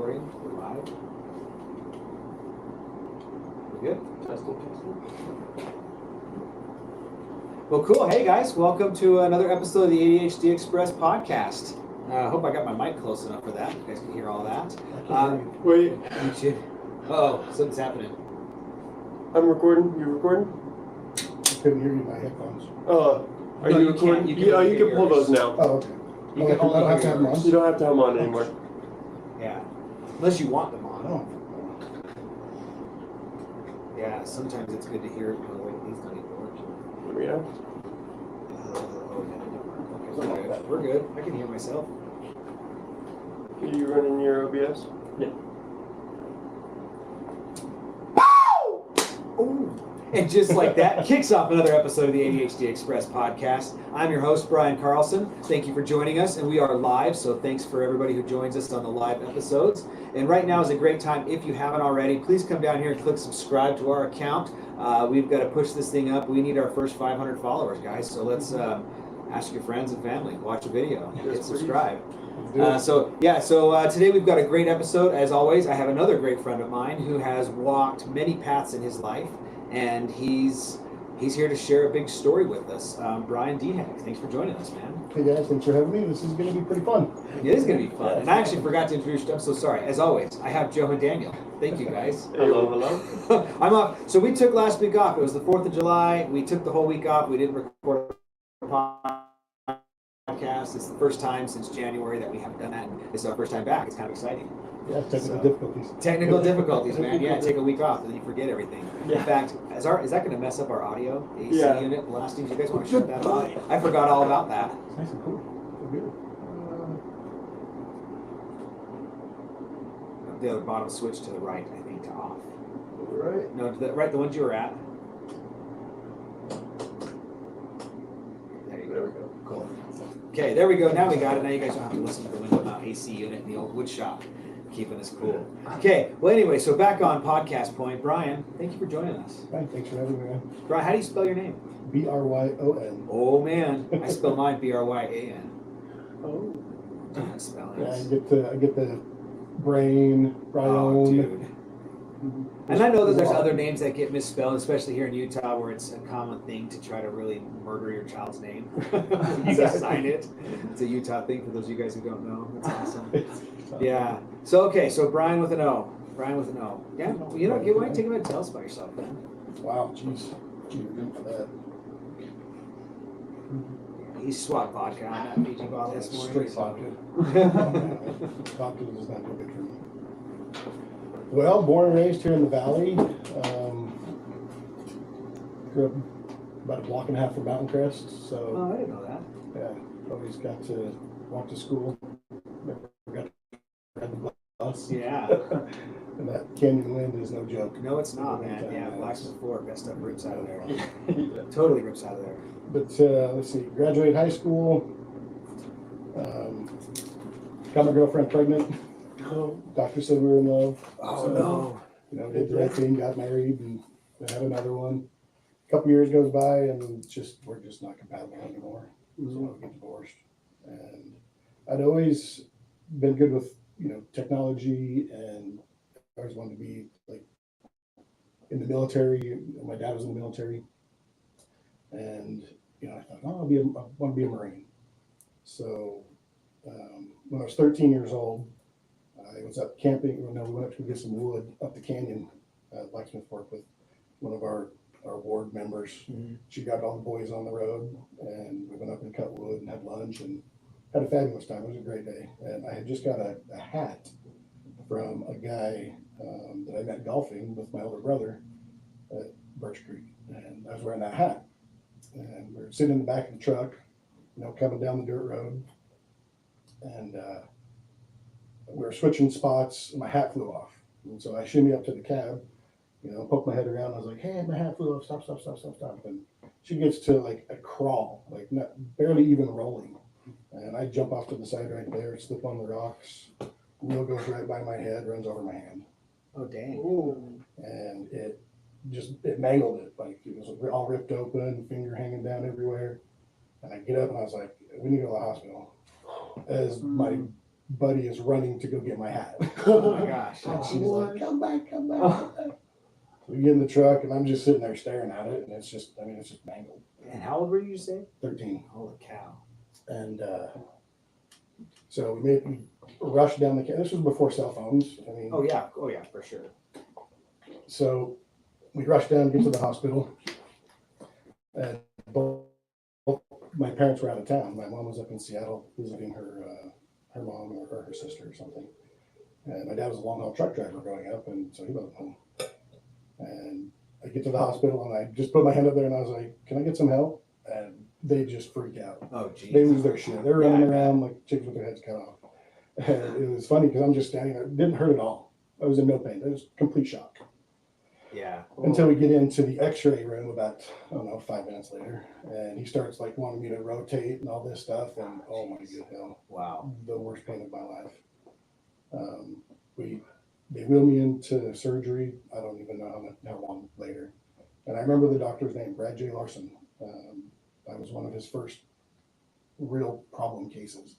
recording. We're live. We're good? Testing. Well, cool. Hey, guys. Welcome to another episode of the ADHD Express podcast. I hope I got my mic close enough for that. You guys can hear all that. Wait. Oh, something's happening. I'm recording. You recording? I couldn't hear you in my headphones. Are you recording? You can pull those now. Oh, okay. You I can don't have to have them on. You don't have to have them on anymore. Yeah. Unless you want them on. Oh. Yeah, sometimes it's good to hear it. Oh, wait, these don't even work. Yeah. Okay, we're good. I can hear myself. Are you running your OBS? Yeah. Ooh. And just like that, kicks off another episode of the ADHD Express podcast. I'm your host, Bryon Carlson. Thank you for joining us, and we are live, so thanks for everybody who joins us on the live episodes. And right now is a great time, if you haven't already, please come down here and click subscribe to our account. We've got to push this thing up. We need our first 500 followers, guys, so let's ask your friends and family, watch a video, hit subscribe. So today we've got a great episode. As always, I have another great friend of mine who has walked many paths in his life, and he's here to share a big story with us. Bryon DeHeck, thanks for joining us, man. Hey guys, thanks for having me. This is going to be pretty fun. It is going to be fun. And I actually forgot to introduce you. I'm so sorry. As always, I have Joe and Daniel. Thank you, guys. Hello. I'm off. So we took last week off. It was the 4th of July. We took the whole week off. We didn't record a podcast. It's the first time since January that we haven't done that. This is our first time back. It's kind of exciting. Yeah, technical difficulties. Technical difficulties, man. Yeah, take a week off and then you forget everything. Yeah. In fact, is that going to mess up our audio? AC Yeah. unit blasting? Do you guys want to shut that off? I forgot all about that. It's nice and cool. So good. The other bottom switch to the right, I think, to off. Right. No, to the right, the ones you were at. There you There go. we go. Cool. Okay, there we go. Now we got it. Now you guys don't have to listen to the window mount AC unit in the old wood shop. Keeping us cool. Okay, well anyway, so back on podcast point. Bryon, thank you for joining us. Right, thanks for having me, man. Bryon, how do you spell your name? Bryon. Oh man, I spell mine Bryan. Oh. Different spellings. Yeah, I get the brain, Bryon. Oh, dude. And I know that there's other names that get misspelled, especially here in Utah, where it's a common thing to try to really murder your child's name. You guys sign it. It's a Utah thing for those of you guys who don't know. That's awesome. Yeah. So Bryon with an O. Bryon with an O. Yeah. You know, why don't you take a minute and tell us about yourself, man? Wow, jeez. Gee, you're good for that. He swapped vodka on that Fiji bottle this morning. Straight vodka. Vodka does not go good for me. Well, born and raised here in the valley. Grew up about a block and a half from Mountain Crest, so Oh, I didn't know that. yeah, always got to walk to school. Never got to ride the bus. Yeah. And that canyon wind is no joke. No, it's not, man. Yeah, Blacksmith Fork, that stuff rips out of there. Yeah. Totally rips out of there. But let's see, graduated high school. Got my girlfriend pregnant. Doctor said we were in love. Oh, So, no. You know, did the right thing, got married, and had another one. A couple years goes by, and we're just not compatible anymore. So we get divorced. And I'd always been good with, technology, and I always wanted to be like in the military. My dad was in the military, and I thought, I want to be a Marine. So when I was 13 years old, I was up camping. We went up to get some wood up the canyon, Blacksmith Fork, with one of our ward members. Mhm. She got all the boys on the road, and we went up and cut wood and had lunch and had a fabulous time. It was a great day. And I had just got a hat from a guy that I met golfing with my older brother at Birch Creek, and I was wearing that hat. And we were sitting in the back of the truck, coming down the dirt road, and we were switching spots, and my hat flew off. And so I shimmy up to the cab, poked my head around. I was like, hey, my hat flew off. Stop. And she gets to like a crawl, like barely even rolling. And I jump off to the side right there, slip on the rocks. Wheel goes right by my head, runs over my hand. Oh, dang. Ooh. And it mangled it. Like it was all ripped open, finger hanging down everywhere. And I get up and I was like, we need to go to the hospital. As my buddy is running to go get my hat. Oh my gosh. And she's like, come back, come back, Oh. come back. So we get in the truck, and I'm just sitting there staring at it, and it's just mangled. And how old were you say? 13. Holy cow. And so we rushed down the. This was before cell phones. I mean, Oh yeah, for sure. so we rushed down, get to the hospital, and both my parents were out of town. My mom was up in Seattle visiting her mom or her sister or something. And my dad was a long haul truck driver growing up, and so he wasn't home. And I get to the hospital, and I just put my hand up there, and I was like, "Can I get some help?" And they just freak out. Oh geez. They lose their shit. They're running Yeah, around like chicks with their heads cut off. And it was funny because I'm just standing there. It didn't hurt at all. I was in no pain. It was complete shock. Yeah. Until we get into the x-ray room about, I don't know, 5 minutes later. And he starts like wanting me to rotate and all this stuff. And oh my good hell. Wow. The worst pain of my life. They wheeled me into surgery. I don't even know how long later. And I remember the doctor's name, Brad J. Larson. I was one of his first real problem cases.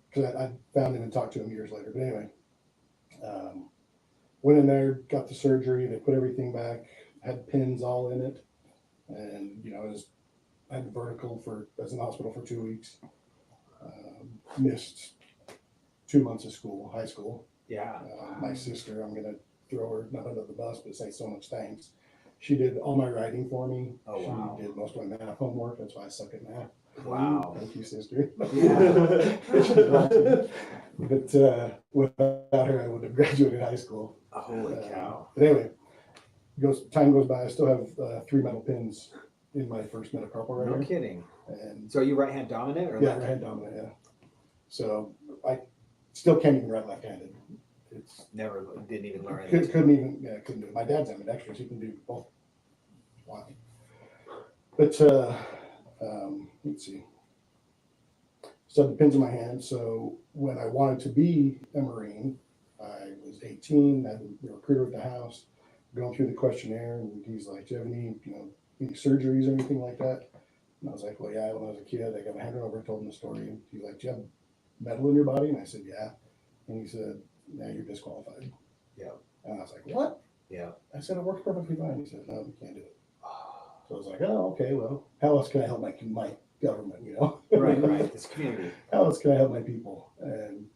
Because I found him and talked to him years later. But anyway, went in there, got the surgery. They put everything back, had pins all in it. And, I had vertical as in the hospital for 2 weeks. Missed 2 months of school, high school. Yeah. My sister, I'm going to throw her not under the bus, but say so much thanks. She did all my writing for me. Oh, wow. She did most of my math homework. That's why I suck at math. Wow. Thank you, sister. Yeah. But without her, I would have graduated high school. Holy cow. But anyway, time goes by. I still have 3 metal pins in my first metacarpal right No here. kidding. And So are you right hand dominant or yeah, left? right hand dominant. Yeah. So I still can't even write left-handed. It's Never didn't even learn it. couldn't do it. My dad's ambidextrous. He can do both. Wow. But let's see. So the pins in my hand. So when I wanted to be a Marine, I was 18. I had a recruiter at the house, going through the questionnaire, and he's like, "Do you have any surgeries or anything like that?" And I was like, "Well, yeah. When I was a kid, I got my hand over and told him the story." And he's like, "Do you have metal in your body?" And I said, "Yeah." And he said, "Now you're disqualified." Yeah. And I was like, "What?" Yeah. I said, "It works perfectly fine." He said, "No, you can't do it." So I was like, "Oh, okay. Well, how else can I help my government? Right. This community. How else can I help my people?"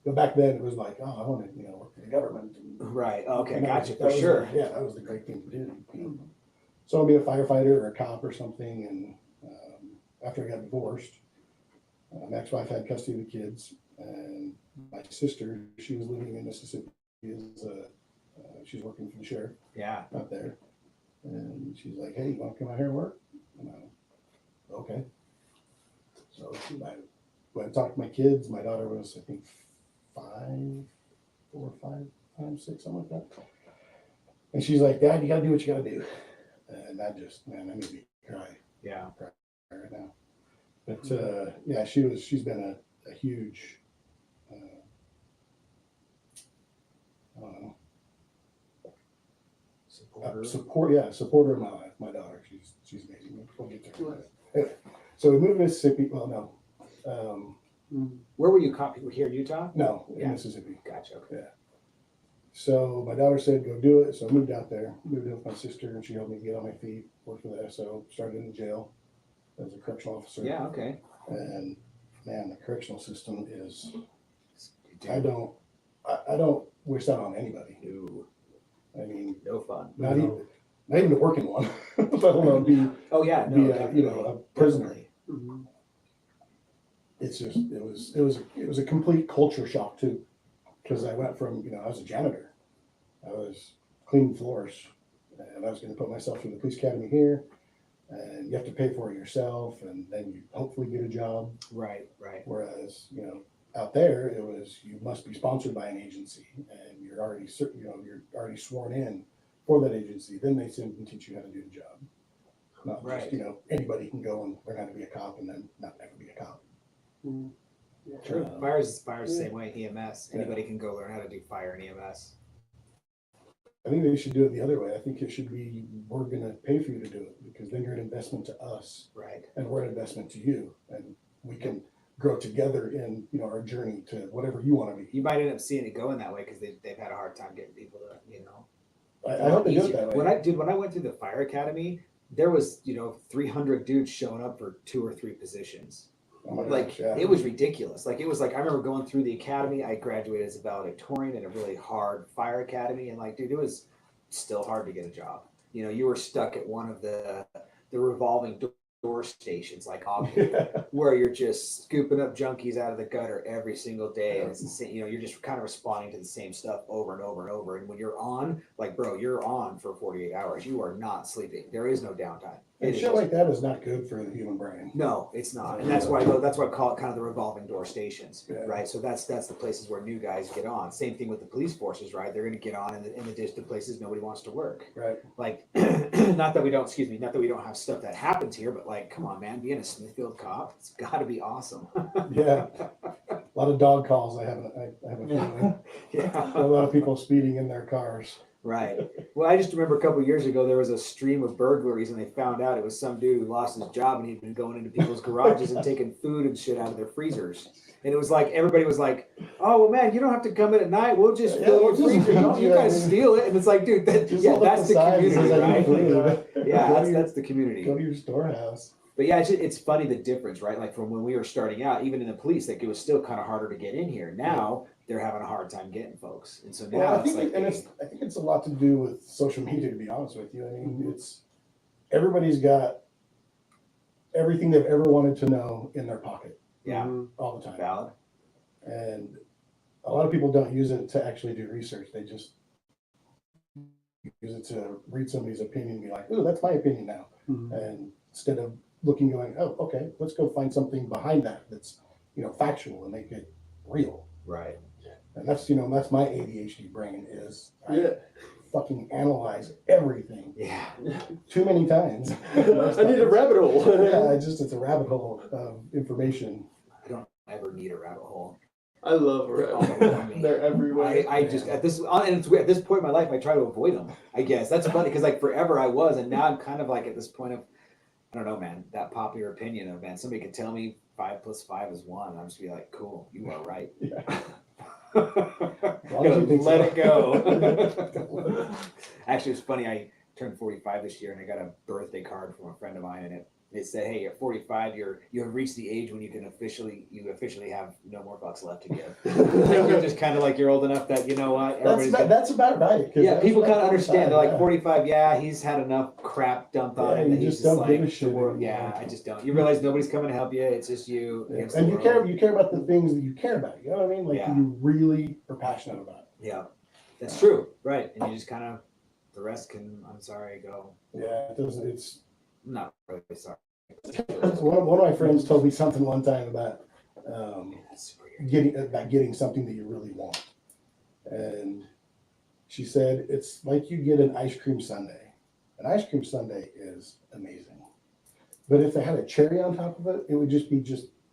But back then it was like, "Oh, I want to, work for the government." Right. Okay. And Gotcha. that For was sure. that was the great thing to do. So I'll be a firefighter or a cop or something. And after I got divorced, my ex-wife had custody of the kids, and my sister, she was living in Mississippi. She's working for the sheriff Yeah. out there. And she's like, "Hey, you want to come out here and work?" And I, okay. So I went and talked to my kids. My daughter was, I think, 4 or 5, 6, something like that. And she's like, "Dad, you got to do what you got to do." And that made me cry. Yeah. Cry right now. But yeah, she's been a huge, I don't know, supporter of my life. My daughter, she's amazing. We'll get to her. Anyway, so we moved to Mississippi. Well, no, Where were you caught? Here, Utah? no, Yeah. in Mississippi. Gotcha. Okay. Yeah. So my daughter said, "Go do it." So I moved out there, moved in with my sister, and she helped me get on my feet. Worked for the SO. Started in the jail as a correctional officer. Yeah. Okay. And man, the correctional system is. Dude, I don't wish that on anybody. No, I mean, no fun. not even to work in one, let alone be Oh yeah. No. be a, Definitely. a prisoner. Definitely. Mm-hmm. It's just it was a complete culture shock too, because I went from I was a janitor, I was cleaning floors, and I was going to put myself through the police academy here, and you have to pay for it yourself, and then you hopefully get a job. Right. Whereas out there it was you must be sponsored by an agency, and you're already sworn in for that agency. Then they simply teach you how to do the job. Not Right. just anybody can go and learn how to be a cop and then not ever be a cop. Mm-hmm. Yeah. True. Fire's the same way. EMS. Anybody can go learn how to do fire and EMS. I think they should do it the other way. I think it should be, we're going to pay for you to do it, because then you're an investment to us Right. and we're an investment to you, and we can grow together in, you know, our journey to whatever you want to be. You might end up seeing it going that way because they've had a hard time getting people to, you know. I hope they do it that way. When I went through the fire academy, there was, you know, 300 dudes showing up for 2 or 3 positions. Oh my Like gosh, yeah. it was ridiculous. Like it was like I remember going through the academy. I graduated as a valedictorian in a really hard fire academy, and like, dude, it was still hard to get a job. You know, you were stuck at one of the revolving door stations, like where you're just scooping up junkies out of the gutter every single day, and it's the same. You know, you're just kind of responding to the same stuff over and over and over. And when you're on, like, bro, you're on for 48 hours. You are not sleeping. There is no downtime. And shit like that is not good for the human brain. No, it's not, and that's why I call it kind of the revolving door stations, right? So that's the places where new guys get on. Same thing with the police forces, right? They're going to get on in the distant places nobody wants to work, right? Like, not that we don't have stuff that happens here, but like, come on, man, being a Smithfield cop, it's got to be awesome. Yeah, a lot of dog calls. I have a feeling. Yeah, A lot of people speeding in their cars. right. Well, I just remember a couple of years ago, there was a stream of burglaries, and they found out it was some dude who lost his job, and he'd been going into people's garages and taking food and shit out of their freezers. And it was like, everybody was like, oh, well, man, you don't have to come in at night. We'll just fill your freezer. You guys steal it. And it's like, dude, that's the community, right? Yeah, that's the community. Go to your storehouse. But yeah, it's funny the difference, right? Like from when we were starting out, even in the police, like it was still kind of harder to get in here. Now they're having a hard time getting folks, and so now I think it's a lot to do with social media. To be honest with you, I mean, it's everybody's got everything they've ever wanted to know in their pocket. Yeah, all the time. Valid. And a lot of people don't use it to actually do research. They just use it to read somebody's opinion and be like, "Oh, that's my opinion now," and instead of looking, going, "Oh, okay, let's go find something behind that that's, you know, factual and make it real." Right. And that's, you know, that's my ADHD brain is I fucking analyze everything. Yeah. Too many times. I need a rabbit hole. Yeah, it's a rabbit hole of information. I don't ever need a rabbit hole. I love rabbit holes. They're everywhere. I just at this point in my life, I try to avoid them. I guess that's funny because like forever I was, and now I'm kind of like at this point of, I don't know, man, that popular opinion of, man, somebody could tell me 5 + 5 is 1, and I'm just be like, cool, you are right. Yeah. Let it go. Actually, it's funny. I turned 45 this year, and I got a birthday card from a friend of mine, and it said, "Hey, at 45, you have reached the age when you officially have no more bucks left to give." Like you're just kind of like you're old enough that, you know what, that's about right. Yeah, people kind of understand. They're like 45. Yeah, he's had enough crap dumped on him. You just don't give a shit. Yeah, I just don't. You realize nobody's coming to help you. It's just you. Yeah. And you care about the things that you care about. You know what I mean? Like you really are passionate about. Yeah, that's true. Right, and you just kind of the rest can. I'm sorry, go. Yeah, it doesn't. It's I'm not really sorry. One of my friends told me something one time about getting something that you really want, and she said it's like you get an ice cream sundae. An ice cream sundae is amazing, but if they had a cherry on top of it, it would just be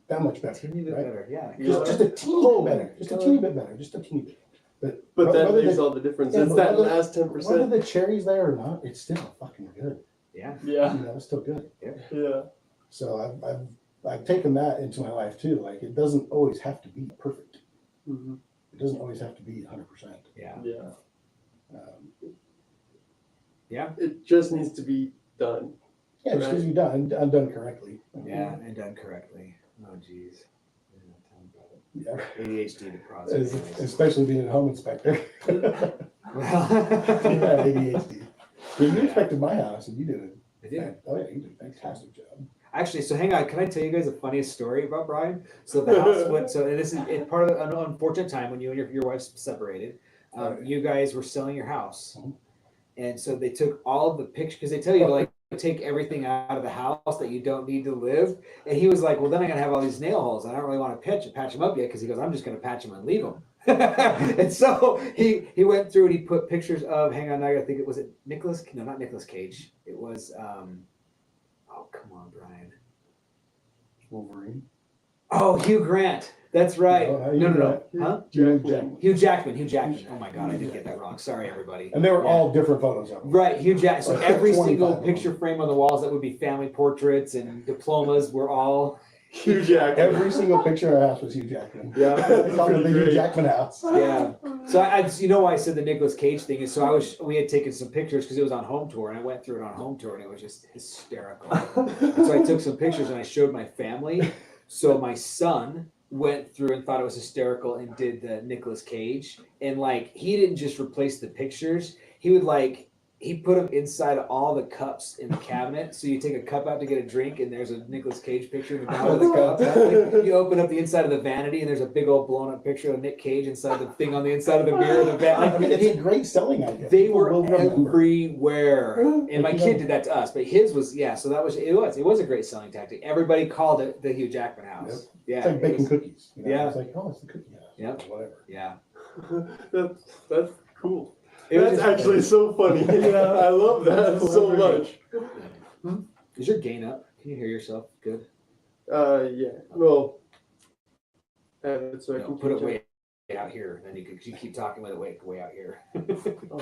that much better. A teeny bit better, yeah. Just a teeny bit better. Just a teeny bit better. Just a teeny bit. But that makes all the difference. It's that last 10%. Whether the cherry's there or not, it's still fucking good. Yeah. Yeah. You know, it's still good. Yeah. So I've taken that into my life too. Like it doesn't always have to be perfect. Mm-hmm. It doesn't always have to be 100%. Yeah. Yeah. Yeah. It just needs to be done. Yeah, just because you're done correctly. Yeah, and done correctly. Oh, geez. Yeah. ADHD the process. Especially being a home inspector. Well, You had ADHD. You inspected my house and you did it. I did. Oh yeah, you did a fantastic job. Actually, so hang on. Can I tell you guys the funniest story about Bryon? So the house went. So and this is it's part of an unfortunate time when you and your wife separated. You guys were selling your house, and so they took all of the pictures because they tell you to like take everything out of the house that you don't need to live. And he was like, "Well, then I'm gonna have all these nail holes. I don't really want to patch them up yet." Because he goes, "I'm just gonna patch them and leave them." And so he went through and he put pictures of. Hang on, I think it was Nicholas. No, not Nicholas Cage. It was. Oh, come on, Bryon. Wolverine. Oh, Hugh Grant. That's right. No. Huh? Hugh Jackman. Hugh Jackman. Oh my God, I did get that wrong. Sorry, everybody. And they were all different photos of him. Right, Hugh Jackman. So every single 25 picture frame on the walls that would be family portraits and diplomas were all Hugh Jackman. Every single picture I asked was Hugh Jackman. Yeah. They called it the Pretty Hugh great. Jackman house. Yeah. So you know why I said the Nicolas Cage thing is so we had taken some pictures because it was on home tour and I went through it on home tour and it was just hysterical. And so I took some pictures and I showed my family. So my son went through and thought it was hysterical and did the Nicolas Cage. And like, he didn't just replace the pictures. He would he put them inside all the cups in the cabinet. So you take a cup out to get a drink and there's a Nicolas Cage picture in the bottom of the cup. Like, you open up the inside of the vanity and there's a big old blown up picture of Nick Cage inside the thing on the inside of the beer in the I mean, it's vanity. a great selling idea. They People were will remember. everywhere. And my Like, kid did that to us, but his was, so it was a great selling tactic. Everybody called it the Hugh Jackman house. Yep. Yeah. It's like baking cookies. You know? Yeah. It's like, oh, it's the cookie house. Yep. Or whatever. Yeah. That's cool. It was That's just- actually so funny. Yeah, I love that so much. Is your gain up? Can you hear yourself good? Yeah. Well, have it so I No, can put it catch way out here. Then you keep talking with it way out here. up.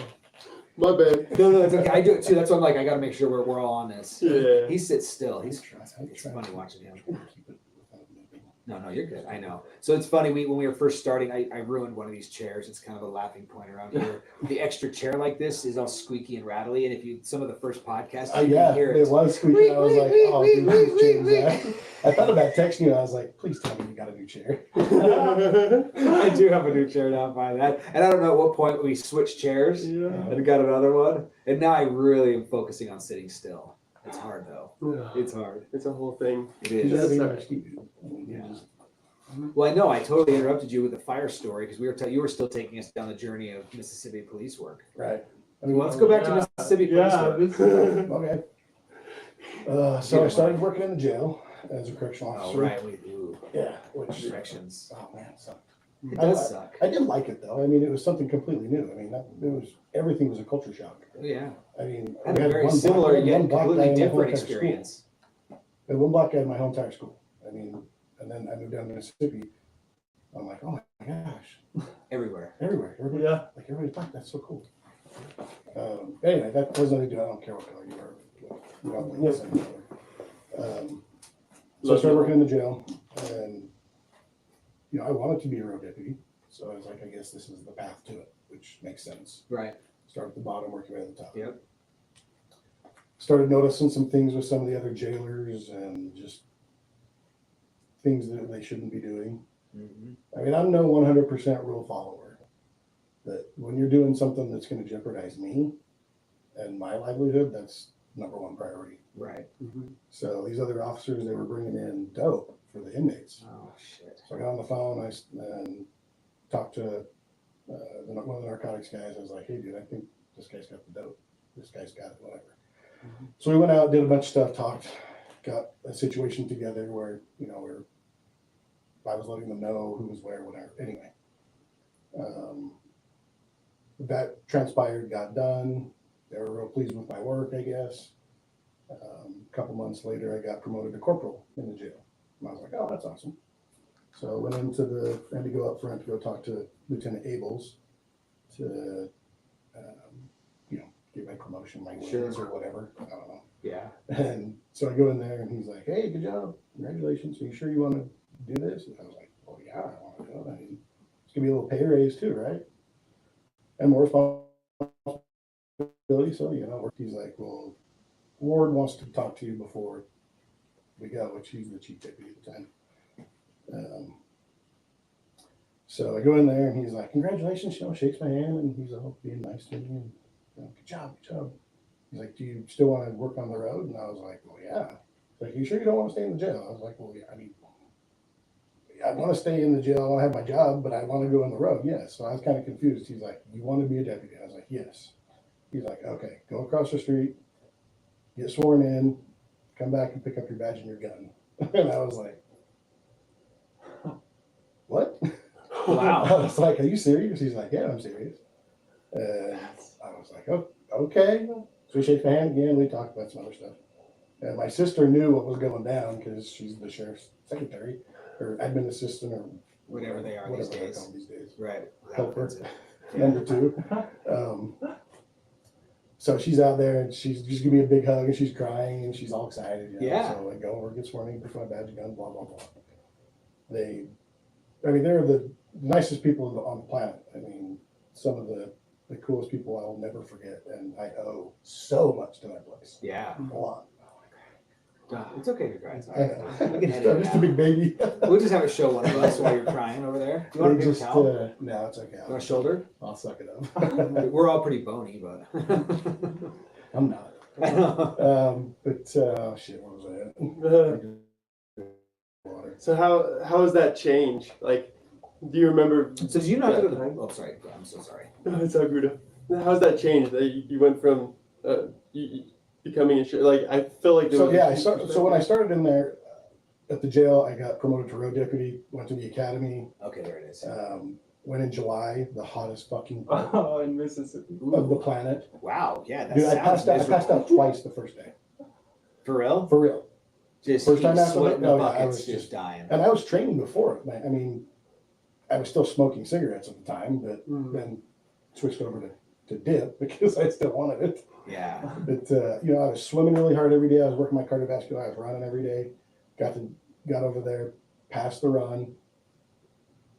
My bad. No, it's okay. I do it too. That's why I'm like, I got to make sure we're all on this. Yeah. He sits still. It's trying funny to- watching him. trying to keep it without moving. No, you're good. I know. So it's funny. When we were first starting, I ruined one of these chairs. It's kind of a laughing point around here. The extra chair like this is all squeaky and rattly. And if you some of the first podcasts, you Yeah, can hear it it. was squeaky. I was like, oh, dude, please change that. I thought about texting you. I was like, please tell me you got a new chair. I do have a new chair now by that. And I don't know at what point we switched chairs Yeah. and got another one. And now I really am focusing on sitting still. It's hard though. It's hard. It's a whole thing. It You is. gotta be Sorry. risky, dude. I mean, you Yeah. just- Well, I know I totally interrupted you with the fire story because you were still taking us down the journey of Mississippi police work. Right. I Well, let's go back to Mississippi police work. Okay. So I started working in the jail as a correctional Oh, officer. right. Yeah. Which, Directions. oh man, it sucked. It does suck. I did like it though. I mean, it was something completely new. I mean, everything was a culture shock. Oh, yeah. I mean, I had we a very one black similar guy- yet one black guy completely in my whole different entire school. experience. I had one black guy in my whole entire school. I mean, and then I moved down to Mississippi. I'm like, oh my gosh, Everywhere. everywhere. Everybody, Yeah. like everybody's black. That's so cool. Anyway, that was nothing to do. I don't care what color you are. You don't like the same color. So I started working in the jail, and I wanted to be a road deputy. So I was like, I guess this is the path to it, which makes sense. Right. Start at the bottom, work your way to the top. Yep. Started noticing some things with some of the other jailers and just things that they shouldn't be doing. Mm-hmm. I mean, I'm no 100% rule follower, but when you're doing something that's going to jeopardize me and my livelihood, that's number one priority. Right. So these other officers, they were bringing in dope for the inmates. Oh, shit. So I got on the phone and talked to one of the narcotics guys. I was like, hey, dude, I think this guy's got the dope. This guy's got it, whatever. So we went out, did a bunch of stuff, talked, got a situation together where, I was letting them know who was where, whatever. Anyway, that transpired, got done. They were real pleased with my work, I guess. A couple months later, I got promoted to corporal in the jail. And I was like, oh, that's awesome. So I went into I had to go up front to go talk to Lieutenant Abels to, get my promotion, my wins or whatever. I don't know. Yeah. And so I go in there and he's like, hey, good job. Congratulations. Are you sure you want to do this? And I was like, well, yeah, I want to do it. I mean, it's going to be a little pay raise too, right? And more responsibility. So, he's like, well, Ward wants to talk to you before we go, which he's the chief deputy at the time. So I go in there and he's like, congratulations, shakes my hand and he's all being nice to me and good job. He's like, do you still want to work on the road? And I was like, well, yeah. He's like, you sure you don't want to stay in the jail? I was like, well, yeah, I mean, I want to stay in the jail. I want to have my job, but I want to go on the road. Yes. So I was kind of confused. He's like, you want to be a deputy? I was like, yes. He's like, okay, go across the street, get sworn in, come back and pick up your badge and your gun. And I was like, what? Wow. I was like, are you serious? He's like, yeah, I'm serious. And I was like, oh, okay. So we shake my hand again. We talked about some other stuff. And my sister knew what was going down because she's the sheriff's secretary or admin assistant or Whatever they are these whatever they days. call them these days. Right. Helper. That's it. Number two. So she's out there and she's just giving me a big hug and she's crying and she's all excited. You know? Yeah. So I go over, get sworn in, push my badge gun, blah, blah, blah. They're the nicest people on the planet. I mean, some of the coolest people I'll never forget. And I owe so much to that place. Yeah. A lot. It's okay if you're crying. I know. We can edit I'm it just out. a big baby. We'll just have it show one of us while you're crying over there. You want a They big just, towel? no, it's okay. You want a shoulder? I'll suck it up. We're all pretty bony, but. I'm not. Shit, what was I at? Water. So how has that changed? Like, do you remember? So did you not go to the? Yeah. Oh, sorry. I'm so sorry. It's all good. How's that changed? That you went from becoming a like I feel like there So was yeah, so when I started in there at the jail, I got promoted to road deputy. Went to the academy. Okay, there it is. Went in July, the hottest fucking part in Mississippi. of the planet. Wow. Yeah. That Dude, I sounds passed out twice the first day. For real? For real. Just First time after sweating that? the No, yeah, I buckets, was just just- dying. And I was training before it. I mean, I was still smoking cigarettes at the time, but then switched over to dip because I still wanted it. Yeah. But I was swimming really hard every day. I was working my cardiovascular. I was running every day. Got over there, passed the run,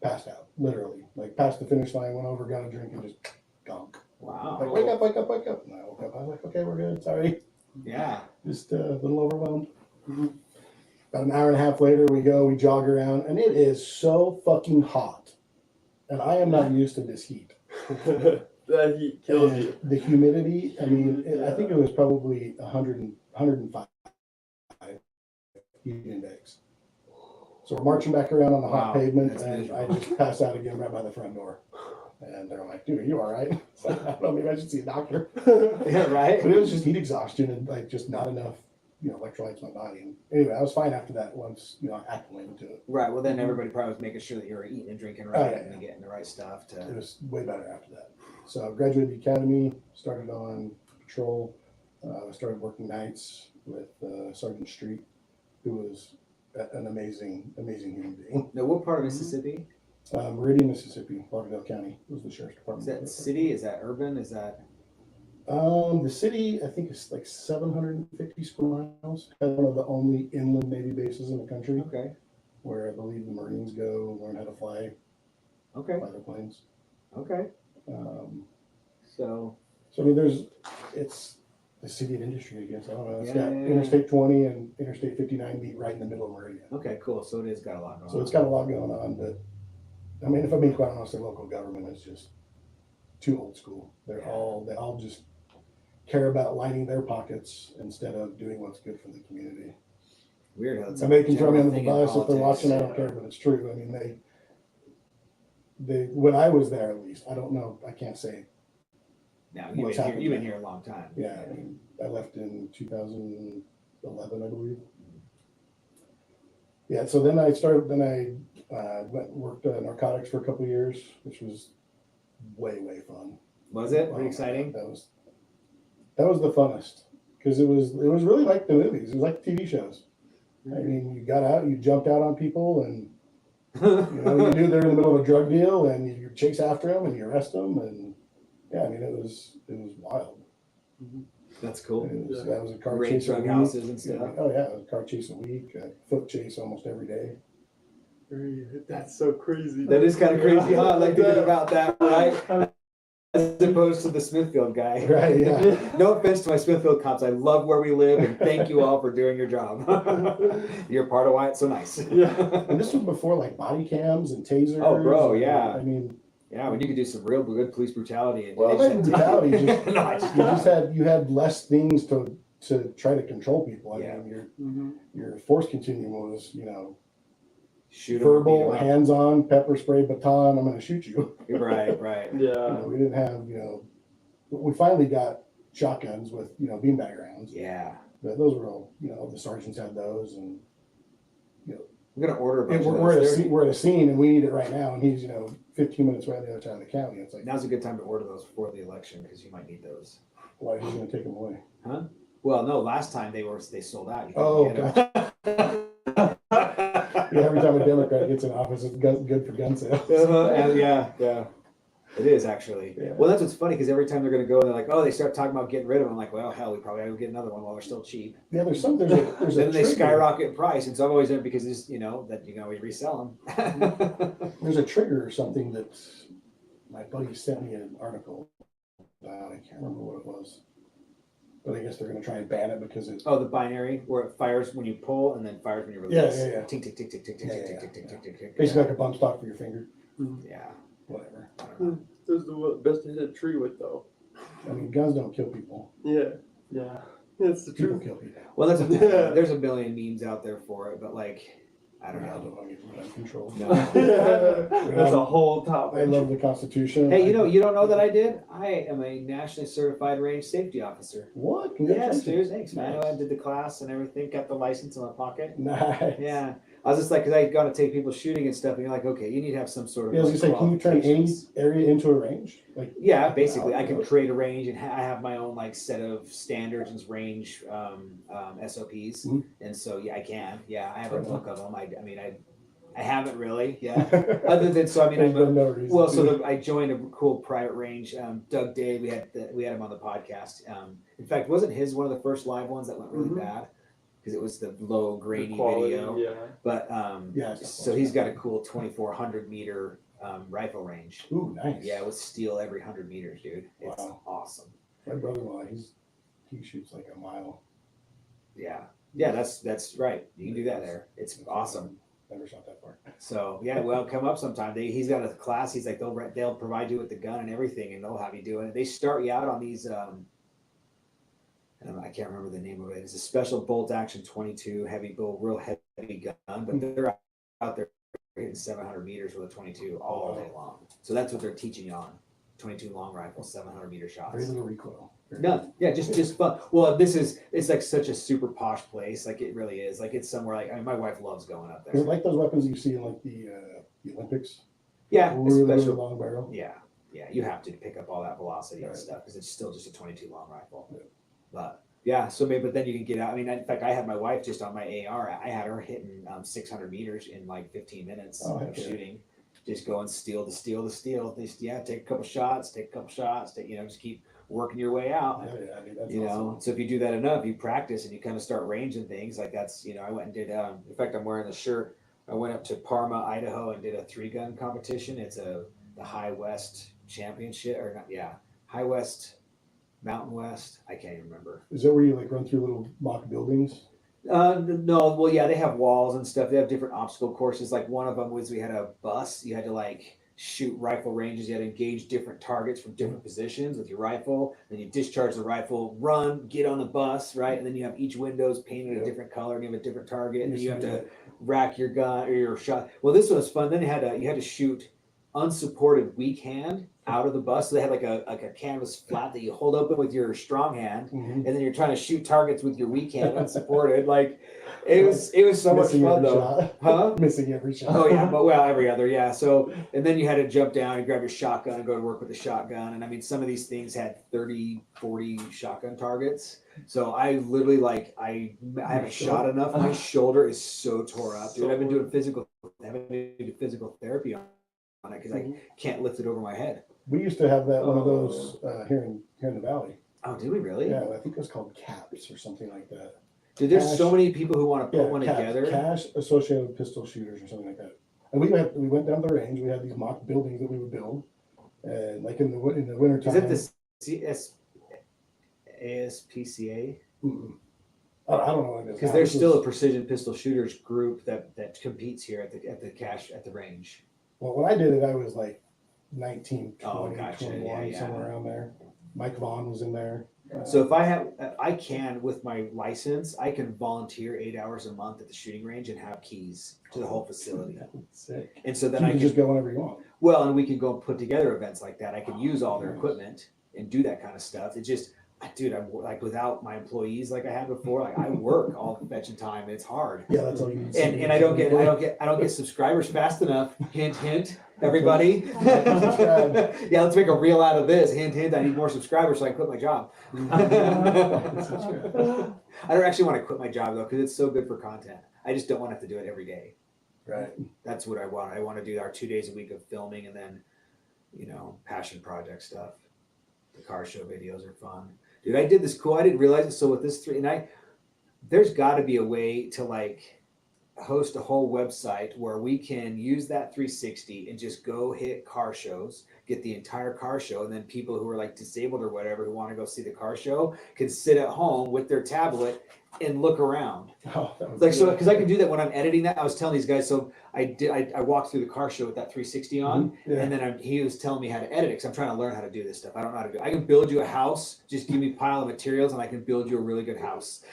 passed out, literally. Like passed the finish line, went over, got a drink, and just gunk. Wow. Like wake up, wake up, wake up. And I woke up. I was like, okay, we're good. Sorry, Yeah. just a little overwhelmed. About an hour and a half later, we jog around, and it is so fucking hot, and I am not used to this heat. That heat kills And you. the humidity, I mean, I think it was probably 105 heat index. So we're marching back around on the hot Wow, pavement, that's and I miserable. just passed out again right by the front door. And they're like, dude, are you all right? So, I don't know, maybe I should see a doctor. Yeah, right? But it was just heat exhaustion and like just not enough, electrolytes in my body. And anyway, I was fine after that once, I acclimated to it. Right. Well, then everybody probably was making sure that you were eating and drinking right Oh, yeah, and getting the right stuff It to. was way better after that. So I graduated the academy, started on patrol, started working nights with Sergeant Street, who was an amazing human being. Now, what part of Mississippi? Meridian, Mississippi, Lauderdale County was the sheriff's Is department. that city? Is that urban? Is that? The city, I think, is like 750 square miles. Has one of the only inland Navy bases in the country, Okay. where I believe the Marines go learn how to fly Okay. their planes. Okay. So So. I mean, it's the city of industry, I guess. I don't know. It's Yeah, got yeah, yeah. Interstate 20 and Interstate 59 meet right in the middle of Meridian. Okay. Cool. So it has got a lot going So on. it's got a lot going on, but I mean, if I'm being quite honest, their local government is just too old school. They all just care about lining their pockets instead of doing what's good for the community. Weird how it's And they can throw me under the thing in bus if they're politics. watching. I don't care, but it's true. I mean, they when I was there, at least, I don't know. I can't say. Now What's you've happened been there? here a long time. Yeah, I mean, I left in 2011, I believe. Yeah, so then I went and worked narcotics for a couple of years, which was way fun. Was it Wow, pretty exciting? That was the funnest because it was really like the movies. It was like TV shows. I mean, you got out, you jumped out on people, and you knew they're in the middle of a drug deal, and you chase after them and you arrest them, and yeah, I mean, it was wild. That's cool. That was a car Raid chase a drug week. houses and stuff. Oh yeah, it was a car chase a week, a foot chase almost every day. That's so crazy. That is kind of crazy, huh? Like thinking about that, right? As opposed to the Smithfield guy. Right, yeah. No offense to my Smithfield cops. I love where we live and thank you all for doing your job. You're part of why it's so nice. Yeah. And this was before like body cams and tasers. Oh, bro, yeah. I mean, Yeah, when you could do some real good police brutality. And well, not brutality. Just, No, I just- you had less things to try to control people. I Yeah. mean, your force continuum was shoot 'em, verbal, beat 'em up. hands-on, pepper spray, baton. I'm going to shoot you. Right, right. Yeah. We didn't have we finally got shotguns with beanbag rounds. Yeah. But those were all the sergeants had those, and I'm gonna order a bunch of we're those. we're at a scene and we need it right now, and he's 15 minutes right on the other side of the county. It's like, Now's a good time to order those before the election because you might need those. why is he going to take them away? Huh? Well, no. Last time they sold out. You Oh, couldn't get 'em. Yeah, every time a Democrat gets in office, it's good for gun sales. And yeah. It is actually. Yeah. Well, that's what's funny because every time they're going to go, they're like, oh, they start talking about getting rid of them. I'm like, well, hell, we probably have to get another one while they're still cheap. Yeah, there's a Then they trigger. skyrocket in price, and so I've always done it because it's, that you can always resell them. There's a trigger or something that my buddy sent me an article about. I can't remember what it was, but I guess they're going to try and ban it because it's Oh, the binary where it fires when you pull and then fires when you release. Yeah. Tick, tick, tick, tick, tick, tick, Yeah, tick, yeah, tick, tick, tick, tick, tick. basically like a bump stock for your finger. Yeah. Whatever. I don't know. Those are the best to hit a tree with, though. I mean, guns don't kill people. Yeah. That's the People truth. kill people. Well, there's a million memes out there for it, but like, I don't I know. don't want to get gun control. No. That's a whole topic. I love the Constitution. Hey, you don't know that I did? I am a nationally certified range safety officer. What? Yes, Congratulations. dude. Thanks, man. Nice. I did the class and everything, got the license in my pocket. Nice. Yeah. I was just like, because I got to take people shooting and stuff, and you're like, okay, you need to have some sort of. Yeah, I was gonna say, can you turn any qualifications. area into a range? Like, Yeah, basically, I can Okay. create a range, and I have my own like set of standards and range SOPs, Mhm. and so yeah, I can. Yeah, I have a Fair book of them. I mean, I haven't really. Yeah. Other than so, I mean, There's I'm no reason. well, to. so I joined a cool private range. Doug Day, we had him on the podcast. In fact, wasn't his one of the first live ones that went really Mhm. bad because it was the low grainy The quality, video. yeah. But Yeah, it's so he's got a cool 2,400 meter rifle range. Ooh, nice. Yeah, with steel every 100 meters, dude. It's Wow. awesome. My brother-in-law, he shoots like a mile. Yeah, that's right. You can do that there. It's awesome. Never shot that far. So yeah, well, come up sometime. He's got a class. He's like they'll provide you with the gun and everything, and they'll have you doing it. They start you out on these. I can't remember the name of it. It's a special bolt action 22 heavy bull, real heavy gun, but they're out there hitting 700 meters with a 22 all day long. So that's what they're teaching you on. 22 long rifle, 700 meter shots. Very little recoil. None. Yeah, just fun. Well, it's like such a super posh place. Like it really is. Like it's somewhere like, I mean, my wife loves going up Is it there. like those weapons you see in like the Olympics? Yeah, Really, really especially. long barrel. Yeah, you have to pick up all that velocity and Right. stuff because it's still just a 22 long rifle. Yeah. But yeah, so maybe, but then you can get out. I mean, in fact, I had my wife just on my AR. I had her hitting 600 meters in like 15 minutes Oh, of heck yeah. shooting. Just going steel to steel to steel. Take a couple shots, just keep working your way out. Yeah, I mean, that's You awesome. know, so if you do that enough, you practice and you kind of start ranging things like that's, I went and did, in fact, I'm wearing the shirt. I went up to Parma, Idaho and did a 3-gun competition. It's the High West Championship or not. Yeah. High West, Mountain West. I can't even remember. Is that where you like run through little mock buildings? No, well, yeah, they have walls and stuff. They have different obstacle courses. Like one of them was we had a bus. You had to like shoot rifle ranges. You had to engage different targets from different positions with your rifle. Then you discharge the rifle, run, get on the bus, right? And then you have each window's painted a Yep. different color and you have a different target. And then Used you to have do to that. rack your gun or your shot. Well, this was fun. Then you had to shoot unsupported weak hand out of the bus. So they had like a canvas flat that you hold open with your strong hand, Mhm. and then you're trying to shoot targets with your weak hand unsupported. Like it was so much Missing fun every though. shot. Huh? Missing every shot. Oh yeah, but well, every other, yeah. So and then you had to jump down and grab your shotgun and go to work with the shotgun. And I mean, some of these things had 30, 40 shotgun targets. So I literally I haven't shot enough. My shoulder is so tore up, dude. I've been doing physical therapy on it because I can't lift it over my head. We used to have that one of those here in the valley. Oh, did we really? Yeah, I think it was called CAPS or something like that. Dude, there's Cash. so many people who want to put one CAPS, together. Cash Associated Pistol Shooters or something like that. And we went down the range. We had these mock buildings that we would build, and like in the winter Is time. it the ASPCA? I don't know what it is. Because now. there's This still a was- precision pistol shooters group that competes here at the range. Well, when I did it, I was like 19, 20, Oh, gotcha. 21, Yeah. somewhere around there. Mike Vaughn was in there. So if I can with my license, I can volunteer 8 hours a month at the shooting range and have keys to the whole facility. Sick. And so then You I can can just go whenever you want. well, and we can go put together events like that. I can use all their equipment and do that kind of stuff. It just, dude, I'm like without my employees like I had before. Like I work all the fetching time. And it's hard. Yeah, that's all you need. And I don't get subscribers fast enough. Hint, hint, everybody. Subscribe. Yeah, let's make a reel out of this. Hint, hint. I need more subscribers so I can quit my job. I don't actually want to quit my job though because it's so good for content. I just don't want to have to do it every day. Right. That's what I want. I want to do our 2 days a week of filming and then passion project stuff. The car show videos are fun. Dude, I did this cool, I didn't realize it. So with this there's got to be a way to like host a whole website where we can use that 360 and just go hit car shows, get the entire car show, and then people who are like disabled or whatever who want to go see the car show can sit at home with their tablet and look around. Oh, that was Like, so good. because I can do that when I'm editing that. I was telling these guys, so I walked through the car show with that 360 on, Yeah. and then he was telling me how to edit it because I'm trying to learn how to do this stuff. I don't know how to do it. I can build you a house, just give me a pile of materials, and I can build you a really good house.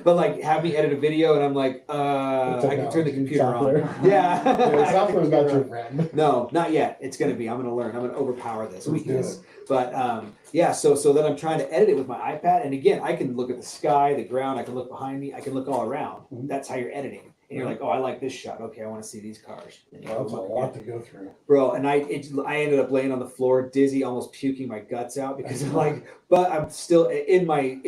But like, have me edit a video, and I'm like, I can turn the computer Software. on. Yeah. Yeah, software's not your friend. No, not yet. It's going to be. I'm going to learn. I'm going to overpower this Let's do weakness. But yeah, so then I'm trying to edit it with my iPad, and again, I can look at the sky, the ground. I can look behind me. I can look all around. Mhm. That's how you're editing. And you're like, oh, I like this shot. Okay, I want to see these cars. And you Well, that's a go, lot to go through. bro. And I ended up laying on the floor, dizzy, almost puking my guts out because I'm like, but I'm still in my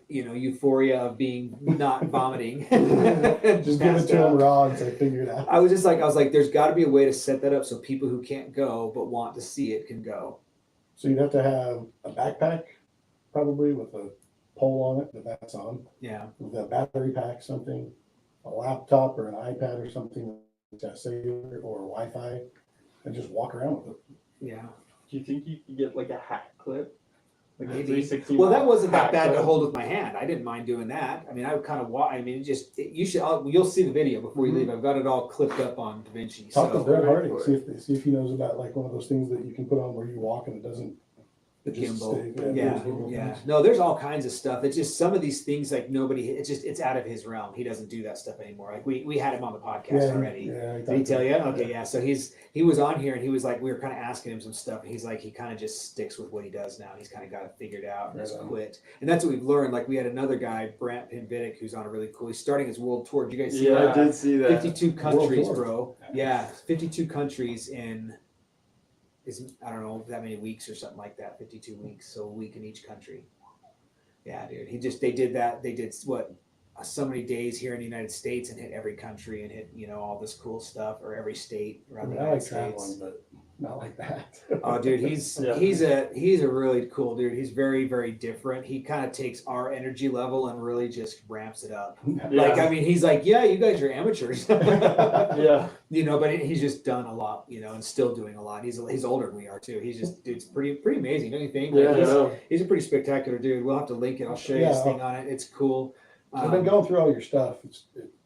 euphoria of being not vomiting. Just give it to them raw and say, figure it out. I was like, there's got to be a way to set that up so people who can't go but want to see it can go. So you'd have to have a backpack, probably with a pole on it that's on, Yeah. with a battery pack, something, a laptop or an iPad or something that's got cellular or Wi-Fi, and just walk around with it. Yeah. Do you think you could get like a hat clip? Like a Maybe. 360 Well, that wasn't that hat bad to clip? hold with my hand. I didn't mind doing that. I mean, I would kind of walk. I mean, you'll see the video before you leave. I've got it all clipped up on DaVinci. Talk to So Brett Harding, see if he knows about like one of those things that you can put on where you walk and it doesn't. the It just gimbal. stays- Yeah. those gimbal Yeah. things. No, there's all kinds of stuff. It's just some of these things like it's out of his realm. He doesn't do that stuff anymore. Like we had him on the podcast already. Yeah, Did he tell you? Okay, yeah. So he was on here and he was like, we were kind of asking him some stuff. And he's like, he kind of just sticks with what he does now. He's kind of got it figured out and just Right on. quit. And that's what we've learned. Like we had another guy, Brant Pinvidic, who's on a really cool. He's starting his world tour. Did you guys see Yeah, that? I did see that. 52 countries, tour. bro. Yeah, 52 countries in. I don't know that many weeks or something like that. 52 weeks, so a week in each country. Yeah, dude. They did that. They did what so many days here in the United States and hit every country and hit all this cool stuff or every state I around mean, the I United like States. traveling, but not like that. Oh, dude, he's Yeah. he's a really cool dude. He's very, very different. He kind of takes our energy level and really just ramps it up. Yeah. Like, I mean, he's like, yeah, you guys are amateurs. Yeah. But he's just done a lot, and still doing a lot. He's older than we are too. He's just, dude's pretty amazing, don't you think? Like, Yeah, I know. he's a pretty spectacular dude. We'll have to link it. I'll show you his Yeah. thing on it. It's cool. I've been going through all your stuff. It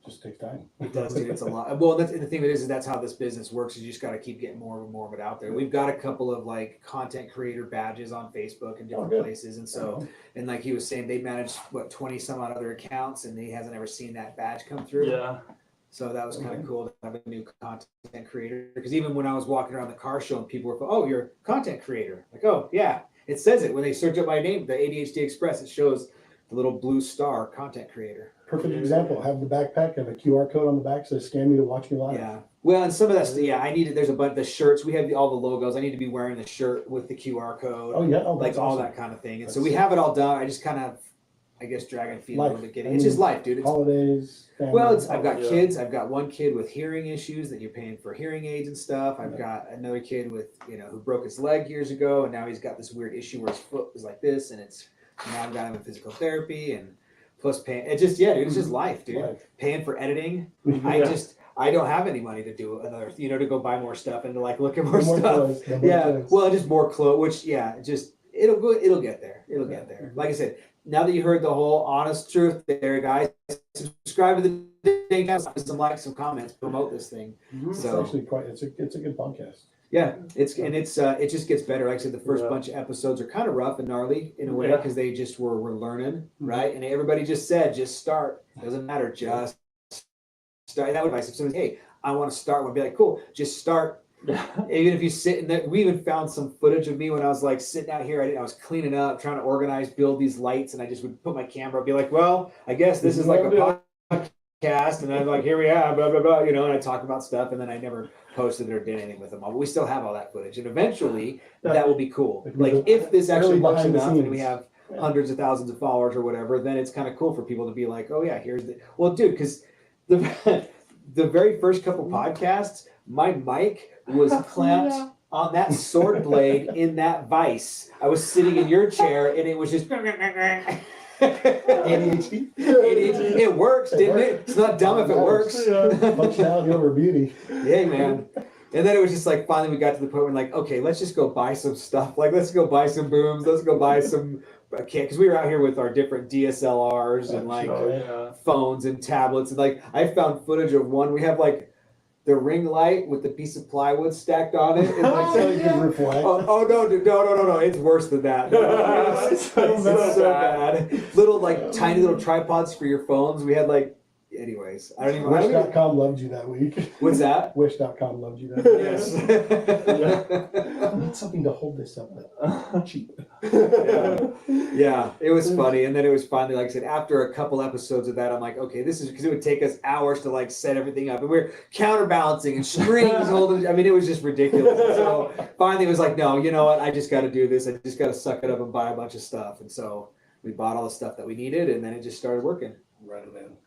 just takes time. It does, dude. It's a lot. Well, the thing of it is that's how this business works. Is you just got to keep getting more and more of it out there. We've got a couple of like content creator badges on Facebook and different good. places, and so and like he was saying, they manage 20 some odd other accounts, and he hasn't ever seen that badge come through. Yeah. So that was kind of cool to have a new content creator. Because even when I was walking around the car show and people were, oh, you're a content creator. Like, oh yeah, it says it when they search up my name, the ADHD Express. It shows the little blue star, content creator. Perfect example. Have the backpack, have a QR code on the back, says scan me to watch me live. Yeah. Well, and some of that's I needed. There's a bunch of the shirts. We have all the logos. I need to be wearing the shirt with the QR code. Oh yeah, oh, like that's all awesome. that kind of thing. And That's so we have it all done. I just kind of, I guess, dragging feet a little bit. Getting. It's just life, dude. It's, Holidays. Family. well, I've got Yeah. kids. I've got one kid with hearing issues that you're paying for hearing aids and stuff. I've got another kid with who broke his leg years ago, and now he's got this weird issue where his foot is like this, and now I've got him in physical therapy and. Plus paying, it's just dude, it's just life, dude. Life. Paying for editing. Yeah. I don't have any money to do another, to go buy more stuff and to like look at more More stuff. clothes, the more Yeah, clothes. well, just more clothes. Which it'll get there. It'll get there. Like I said, now that you heard the whole honest truth, there, guys, subscribe to the dang cast, some likes, some comments, promote this thing. It's So actually it's a good podcast. yeah, it just gets better. Like I said, the first Yeah. bunch of episodes are kind of rough and gnarly in a way Yeah. because they just we're learning, right? And everybody just said, just start. Doesn't matter, just start. That would advice if somebody, hey, I want to start. Would be like, cool, just start. Even if you sit in there, we even found some footage of me when I was like sitting out here. I was cleaning up, trying to organize, build these lights, and I just would put my camera up, be like, well, I guess this is like a podcast, and I'm like, here we are, blah blah blah, and I talk about stuff, and then I never posted it or did anything with them all. But we still have all that footage, and eventually that will be cool. Like if this actually Really works behind the enough, and we scenes. have hundreds of thousands of followers or whatever, then it's kind of cool for people to be like, oh yeah, here's the dude, because the the very first couple podcasts, my mic was clamped on that sword blade in that vise. I was sitting in your chair and it was just ADHD? it works, didn't it? It's not dumb if it works. Functionality over beauty. Yeah, man. And then it was just like finally we got to the point where like, okay, let's just go buy some stuff. Like let's go buy some booms. Let's go buy some because we were out here with our different DSLRs and like phones and tablets and like I found footage of one. We have like the ring light with the piece of plywood stacked on it. And like, oh no, dude, no! It's worse than that. It's so bad. Little like tiny little tripods for your phones. We had like. Anyways, I don't even. Wish.com loved you that week. What's that? Wish.com loved you that week. Yes. I need something to hold this up with. Cheap. Yeah, it was funny. And then it was finally, like I said, after a couple episodes of that, I'm like, okay, this is because it would take us hours to like set everything up. And we're counterbalancing and strings holding. I mean, it was just ridiculous. And so finally it was like, no, you know what? I just got to do this. I just got to suck it up and buy a bunch of stuff. And so we bought all the stuff that we needed and then it just started working. Right then.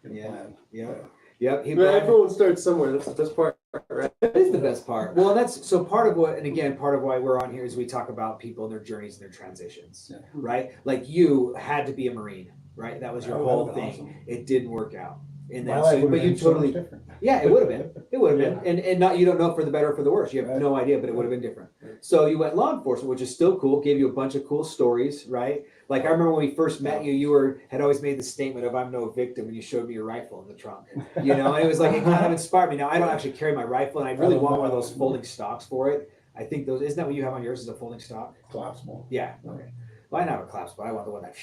Yep. Everyone starts somewhere. That's the best part, right? That is the best part. Well, that's so part of what, and again, part of why we're on here is we talk about people and their journeys and their transitions, right? Like you had to be a Marine, right? That was your whole thing. Awesome. It didn't work out. And that's so, but you totally, yeah, it would have been. It would have been. And not, you don't know for the better or for the worse. You have no idea, but it would have been different. So you went law enforcement, which is still cool, gave you a bunch of cool stories, right? Like I remember when we first met you, you had always made the statement of I'm no victim when you showed me your rifle in the trunk. You know, and it was like it kind of inspired me. Now I don't actually carry my rifle and I really want one of those folding stocks for it. I think those isn't that what you have on yours is a folding stock? Collapsible. Yeah. Okay. Well, I don't have a collapsible. I want the one that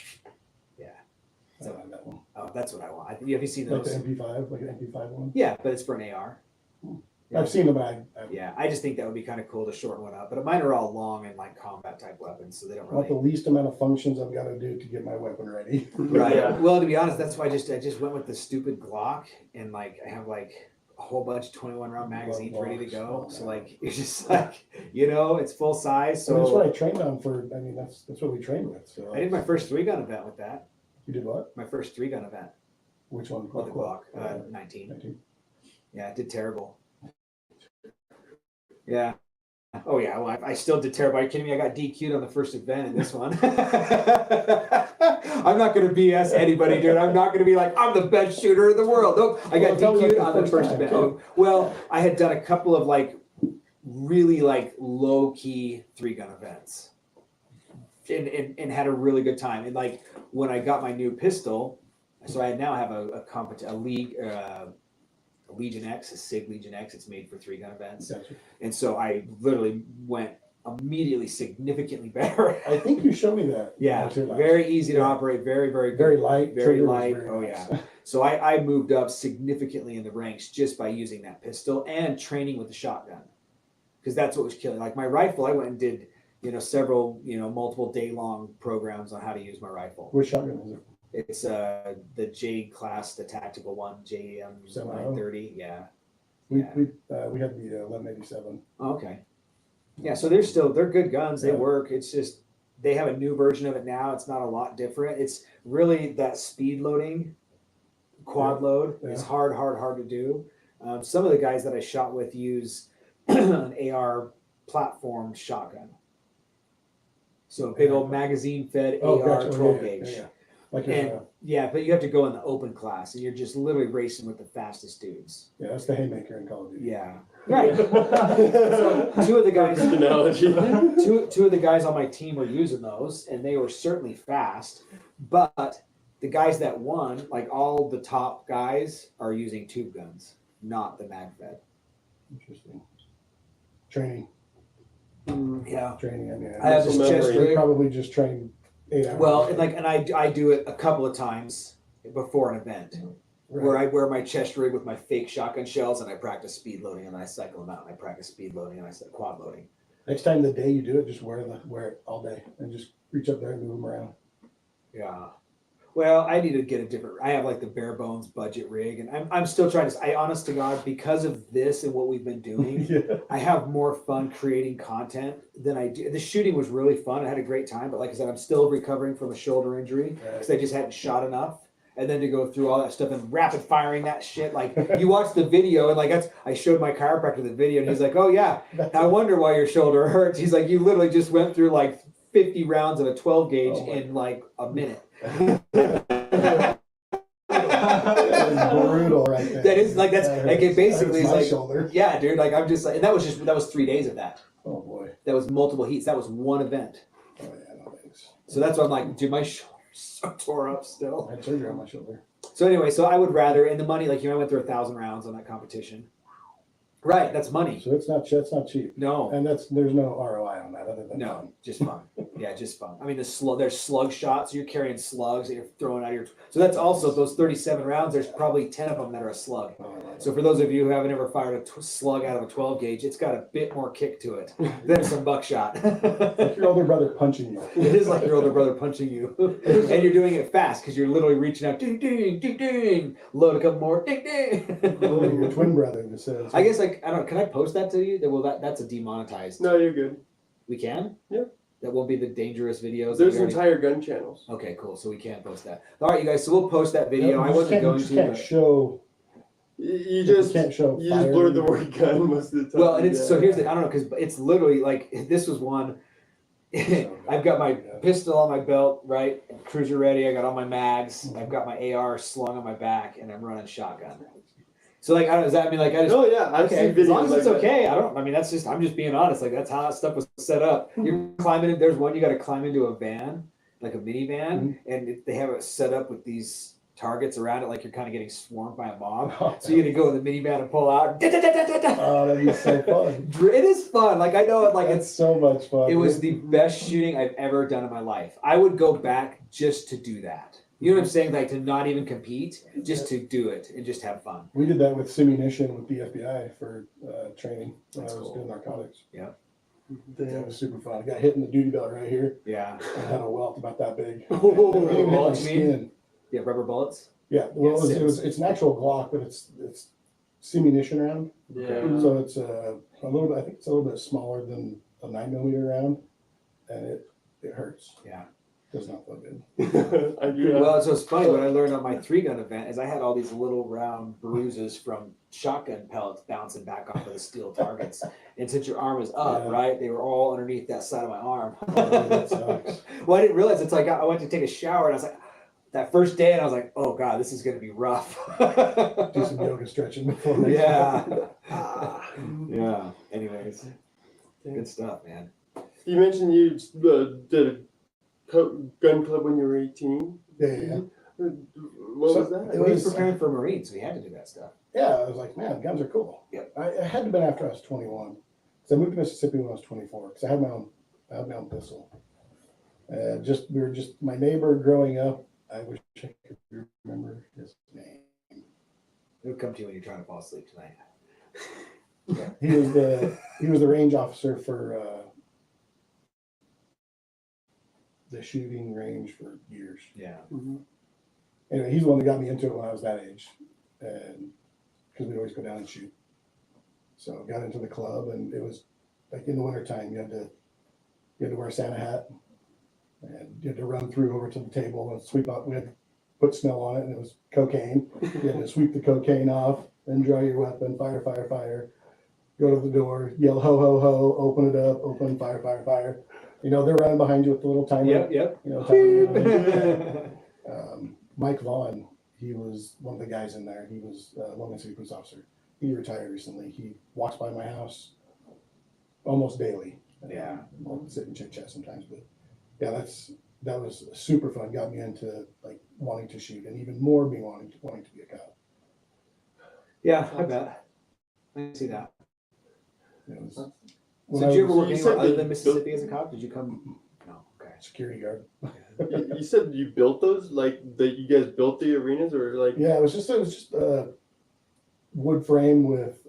So that one. Oh, that's what I want. Have you seen those? Like the MP5, like an MP5 one? Yeah, but it's for an AR. Yeah. I've seen them, but I just think that would be kind of cool to shorten one up. But mine are all long and like combat type weapons, so they don't really. I want the least amount of functions I've got to do to get my weapon ready. Right. Yeah. Well, to be honest, that's why I just went with the stupid Glock and like I have like a whole bunch of 21 round magazines ready to go. So like it's just like it's full size. So that's what I trained on for. I mean, that's what we trained with. So I did my first 3-gun event with that. You did what? My first 3-gun event. Which one? Oh, the Glock. 19. Yeah, I did terrible. Yeah. Oh yeah. Well, I still did terrible. Are you kidding me? I got DQ'd on the first event in this one. I'm not going to BS anybody, dude. I'm not going to be like I'm the best shooter in the world. Nope. I got DQ'd on the first event. Oh, well, I had done a couple of like really like low key 3-gun events, and had a really good time. And like when I got my new pistol, so I now have a league. Legion X, a SIG Legion X. It's made for 3-gun events. Gotcha. And so I literally went immediately significantly better. I think you showed me that. Yeah, very easy to operate, very good. Very light. Very light. Very nice. Yeah. So I moved up significantly in the ranks just by using that pistol and training with the shotgun. Because that's what was killing. Like my rifle, I went and did, several, multiple day-long programs on how to use my rifle. Which shotgun is it? It's the J class, the tactical one, JM 930. Yeah. We had the 1187. Okay. Yeah, so they're good guns. They work. It's just they have a new version of it now. It's not a lot different. It's really that speed loading, quad load is hard to do. Some of the guys that I shot with use an AR platform shotgun. So a big old magazine fed AR 12 gauge. Yeah. But you have to go in the open class, and you're just literally racing with the fastest dudes. Yeah, that's the haymaker in Call of Duty. Yeah, right. So two of the guys, two of the guys on my team were using those, and they were certainly fast. But the guys that won, like all the top guys, are using tube guns, not the mag fed. Interesting. Training. Yeah. Training. I mean, I have this chest rig. Probably just train 8 hours. Well, and I do it a couple of times before an event, where I wear my chest rig with my fake shotgun shells and I practice speed loading and I cycle them out and I practice speed loading and I quad loading. Next time the day you do it, just wear it all day and just reach up there and move them around. Yeah. Well, I need to get a different. I have like the bare bones budget rig, and I'm still trying to. I honest to God, because of this and what we've been doing, I have more fun creating content than I do. The shooting was really fun. I had a great time, but like I said, I'm still recovering from a shoulder injury because I just hadn't shot enough. and then to go through all that stuff and rapid firing that shit. Like you watch the video and like I showed my chiropractor the video and he's like, oh yeah, I wonder why your shoulder hurts. He's like, you literally just went through like 50 rounds of a 12 gauge in like a minute. Brutal right there. That is like, that's like it basically is like, shoulder. yeah, dude, like I'm just like, and that was 3 days of that. Oh boy. That was multiple heats. That was one event. Oh yeah, no thanks. So that's why I'm like, dude, my shoulder's so tore up still. I had surgery on my shoulder. So anyway, so I would rather, and the money, like, you know, I went through 1,000 rounds on that competition. Right, that's money. So it's not cheap. No, And there's no ROI on that other than no, fun. just fun. Yeah, just fun. I mean, there's slug shots. You're carrying slugs that you're throwing out of your. So that's also those 37 rounds. There's probably 10 of them that are a slug. Oh, I love So it. for those of you who haven't ever fired a slug out of a 12 gauge, it's got a bit more kick to it than some buckshot. Like your older brother punching you. It is like your older brother punching you, and you're doing it fast because you're literally reaching out, ding ding ding ding, load a couple more, ding ding. Your twin brother that says. I guess like I don't know. Can I post that to you? Well, that's a demonetized. No, you're good. We can. Yeah. That won't be the dangerous videos. There's that we already- entire gun channels. Okay, cool. So we can't post that. All right, you guys. So we'll post that video. I You wasn't going just to. can't But, show. You just can't show. you just fire. blurred the word gun most of the time. well, and it's so Yeah. here's the I don't know because it's literally like this was one. I've got my pistol on my belt, right? Cruiser ready. I got all my mags. I've got my AR slung on my back, and I'm running shotgun. So like, I don't. Does that mean like I just? Oh yeah, I've Okay, seen videos as long as like it's that. okay. I don't. I mean, that's just. I'm just being honest. Like that's how that stuff was set up. You're climbing. In, there's one you got to climb into a van, like a minivan, and they have it set up with these targets around it, like you're kind of getting swarmed by a mob. So you got to go in the minivan and pull out. Oh, that'd be so fun. It is fun. Like I know it. Like It's so much fun. it was the best shooting I've ever done in my life. I would go back just to do that. You know what I'm saying? Like to not even compete, just to do it and just have fun. We did that with simunition with the FBI for training when That's I was cool. doing narcotics. Yeah. That was super fun. I got hit in the duty belt right here. Yeah. I had a welt about that big. Oh, It didn't hit my bullets, you mean? skin. Yeah, rubber bullets. Yeah, well, Yeah, it's an actual Glock, but it's simunition round. Yeah. So it's a little bit. I think it's a little bit smaller than a 9mm round, and it hurts. Yeah. Does not feel good. I do. Well, so it's funny. What I learned on my 3-gun event is I had all these little round bruises from shotgun pellets bouncing back off of the steel targets. And since your arm is up, Yeah. right, they were all underneath that side of my arm. Oh, that sucks. Well, I didn't realize it's like I went to take a shower and I was like, that first day, and I was like, oh God, this is going to be rough. Do some yoga stretching before. next Yeah. one. Yeah. Anyways, good stuff, man. You mentioned you did a gun club when you were 18. Yeah. What So, was that? it We were was- preparing for Marines, so we had to do that stuff. Yeah, I was like, man, guns are cool. Yep. I had to have been after I was 21. So I moved to Mississippi when I was 24 because I had my own pistol. And my neighbor growing up. I wish I could remember his name. It'll come to you when you're trying to fall asleep tonight. Yeah, he was the range officer for the shooting range for years. Yeah. Anyway, he's the one that got me into it when I was that age, and because we'd always go down and shoot. So got into the club, and it was like in the wintertime, you had to wear a Santa hat, and you had to run through over to the table and sweep out. We had to put smell on it, and it was cocaine. You had to sweep the cocaine off, then draw your weapon, fire, fire, fire. Go to the door, yell ho ho ho, open it up, open, fire, fire, fire. You know, they're running behind you with the little timer. Yep. You know, timer. Mike Vaughn, he was one of the guys in there. He was a Logan City police officer. He retired recently. He walks by my house almost daily. Yeah. I'll sit and chit chat sometimes, but yeah, that was super fun. Got me into like wanting to shoot, and even more being wanting to be a cop. Yeah, I bet. I can see that. It was, So when did I you ever was work you anywhere said other that than you Mississippi as a cop? Did you come? No. Okay. security guard. You said you built those, like that you guys built the arenas, or like Yeah, it was just wood frame with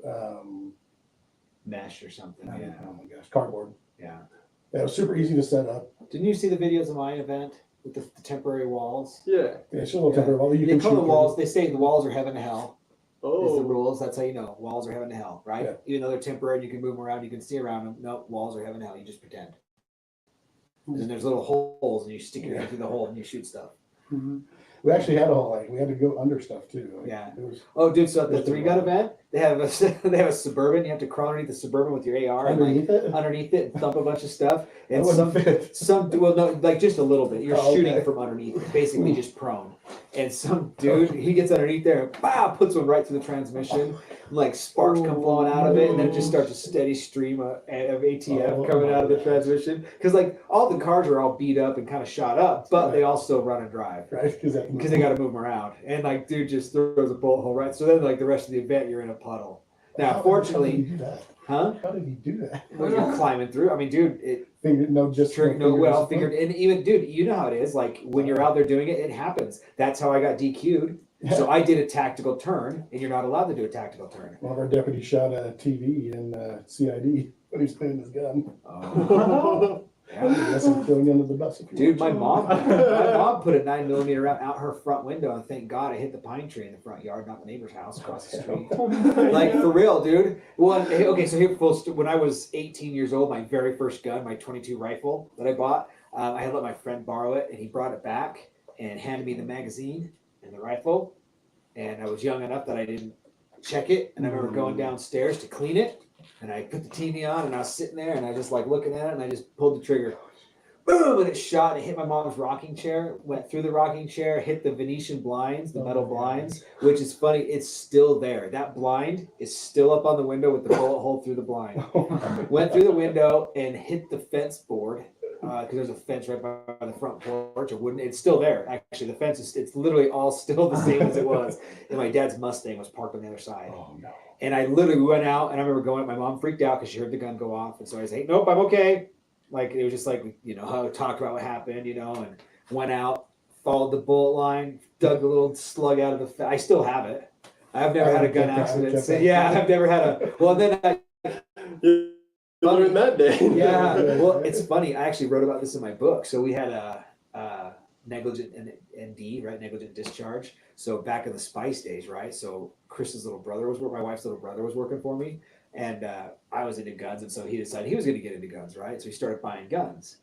Mesh or something. Yeah. oh my gosh, cardboard. Yeah. Yeah, it was super easy to set up. Didn't you see the videos of my event with the temporary walls? yeah. Yeah, it's just a little Yeah. temporary wall. You They can call shoot the through. walls. They say the walls are heaven to hell. Is the Oh, rules. That's how you know walls are heaven to hell, right? Yeah. Even though they're temporary, and you can move them around. You can see around them. No, walls are heaven to hell. You just pretend. And then there's little holes, and you stick your head through the hole and you shoot stuff. We actually had we had to go under stuff too. Yeah. It was Oh, dude, so at the Just a 3-gun lot. event, they have a Suburban. You have to crawl underneath the Suburban with your AR and underneath it. underneath it and thump a bunch of stuff. That And wouldn't fit. well, no, like just a little bit. You're Oh, shooting okay. from underneath, it, basically just prone. And some dude, he gets underneath there and puts one right through the transmission. Like sparks come flowing out of it, and then it just starts a steady stream of ATF coming out of the transmission. Because like all the cars are all beat up and kind of shot up, but they all still run and drive. Right, because Because they got to move them around, and like dude just throws a bullet hole right. So then like the rest of the event, you're in a puddle. Now, How fortunately, did he do that? huh? How did he do that? When you're climbing through, I mean, dude, it Figured no, just sure, no, finger well discipline? figured, and even dude, you know how it is. Like when you're out there doing it, it happens. That's how I got DQ'd. So I did a tactical turn, and you're not allowed to do a tactical turn. One of our deputies shot a TV in CID when he was cleaning his gun. Oh. I guess I'm throwing you under the bus. If you Dude, want. my mom put a 9mm round out her front window, and thank God I hit the pine tree in the front yard, not the neighbor's house across the street. Like for real, dude. Well, okay, so here, when I was 18 years old, my very first gun, my 22 rifle that I bought, I had let my friend borrow it, and he brought it back and handed me the magazine and the rifle, and I was young enough that I didn't check it, and I remember going downstairs to clean it, and I put the TV on, and I was sitting there, and I just like looking at it, and I just pulled the trigger. Boom! And it shot, and it hit my mom's rocking chair, went through the rocking chair, hit the Venetian blinds, the metal blinds, which is funny, it's still there. That blind is still up on the window with the bullet hole through the blind. Went through the window and hit the fence board, because there's a fence right by the front porch, a wooden, it's still there, actually. The fence is, it's literally all still the same as it was. And my dad's Mustang was parked on the other side. Oh no. And I literally went out, and I remember going, my mom freaked out because she heard the gun go off. And so I was like, nope, I'm okay. Like, it was just like, you know, how I talked about what happened, you know, and went out, followed the bullet line, dug a little slug out of the, I still have it. I've never had a gun accident. So, yeah, I've never had a, well, then You learned that day. yeah, well, it's funny. I actually wrote about this in my book. So we had a negligent ND, right? Negligent discharge. So back in the Spice days, right? So Chris's little brother was my wife's little brother was working for me, and I was into guns, and so he decided he was going to get into guns, right? So he started buying guns.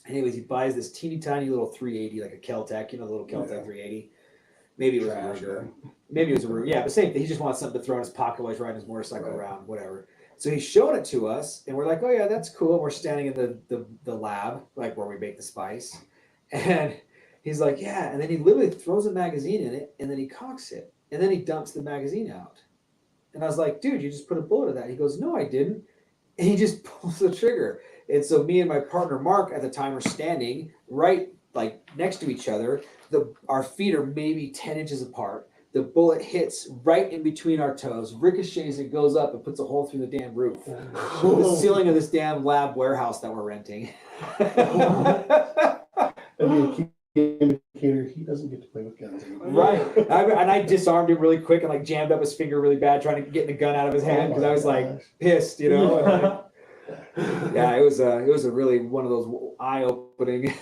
Anyways, he buys this teeny tiny little 380, like a Kel-Tec, you know, the little Kel-Tec 380. Maybe it was a Ruger. Maybe it was a Ruger. Yeah, but same thing. He just wants something to throw in his pocket while he's riding his motorcycle around, whatever. So he's showing it to us, and we're like, oh yeah, that's cool. And we're standing in the lab, like where we make the spice. And he's like, yeah. And then he literally throws a magazine in it, and then he cocks it. And then he dumps the magazine out. And I was like, dude, you just put a bullet in that. He goes, no, I didn't. And he just pulls the trigger. And so me and my partner, Mark, at the time are standing right like next to each other. Our feet are maybe 10 inches apart. The bullet hits right in between our toes, ricochets, and goes up and puts a hole through the damn roof. The ceiling of this damn lab warehouse that we're renting. That'd be a key indicator he doesn't get to play with guns anymore. Right. And I disarmed him really quick and like jammed up his finger really bad trying to get the gun out of his hand because I was like pissed, you know. And, like, yeah, it was a really one of those eye-opening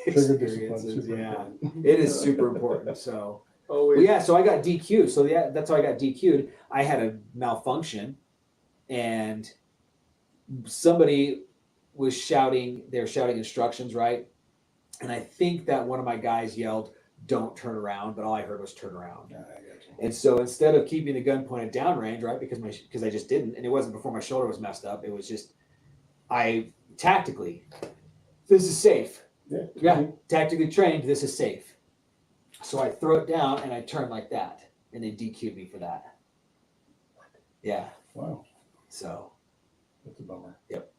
experiences. Yeah, it is super important. So. Always. Well, yeah, so I got DQ'd. So yeah, that's how I got DQ'd. I had a malfunction, and somebody was shouting. They were shouting instructions, right? And I think that one of my guys yelled, "Don't turn around," but all I heard was "turn around." And so instead of keeping the gun pointed downrange, right, because I just didn't, and it wasn't before my shoulder was messed up. It was just I tactically, this is safe. Yeah, tactically trained. This is safe. So I throw it down and I turn like that, and they DQ'd me for that. Yeah. Wow. So. That's a bummer. Yep.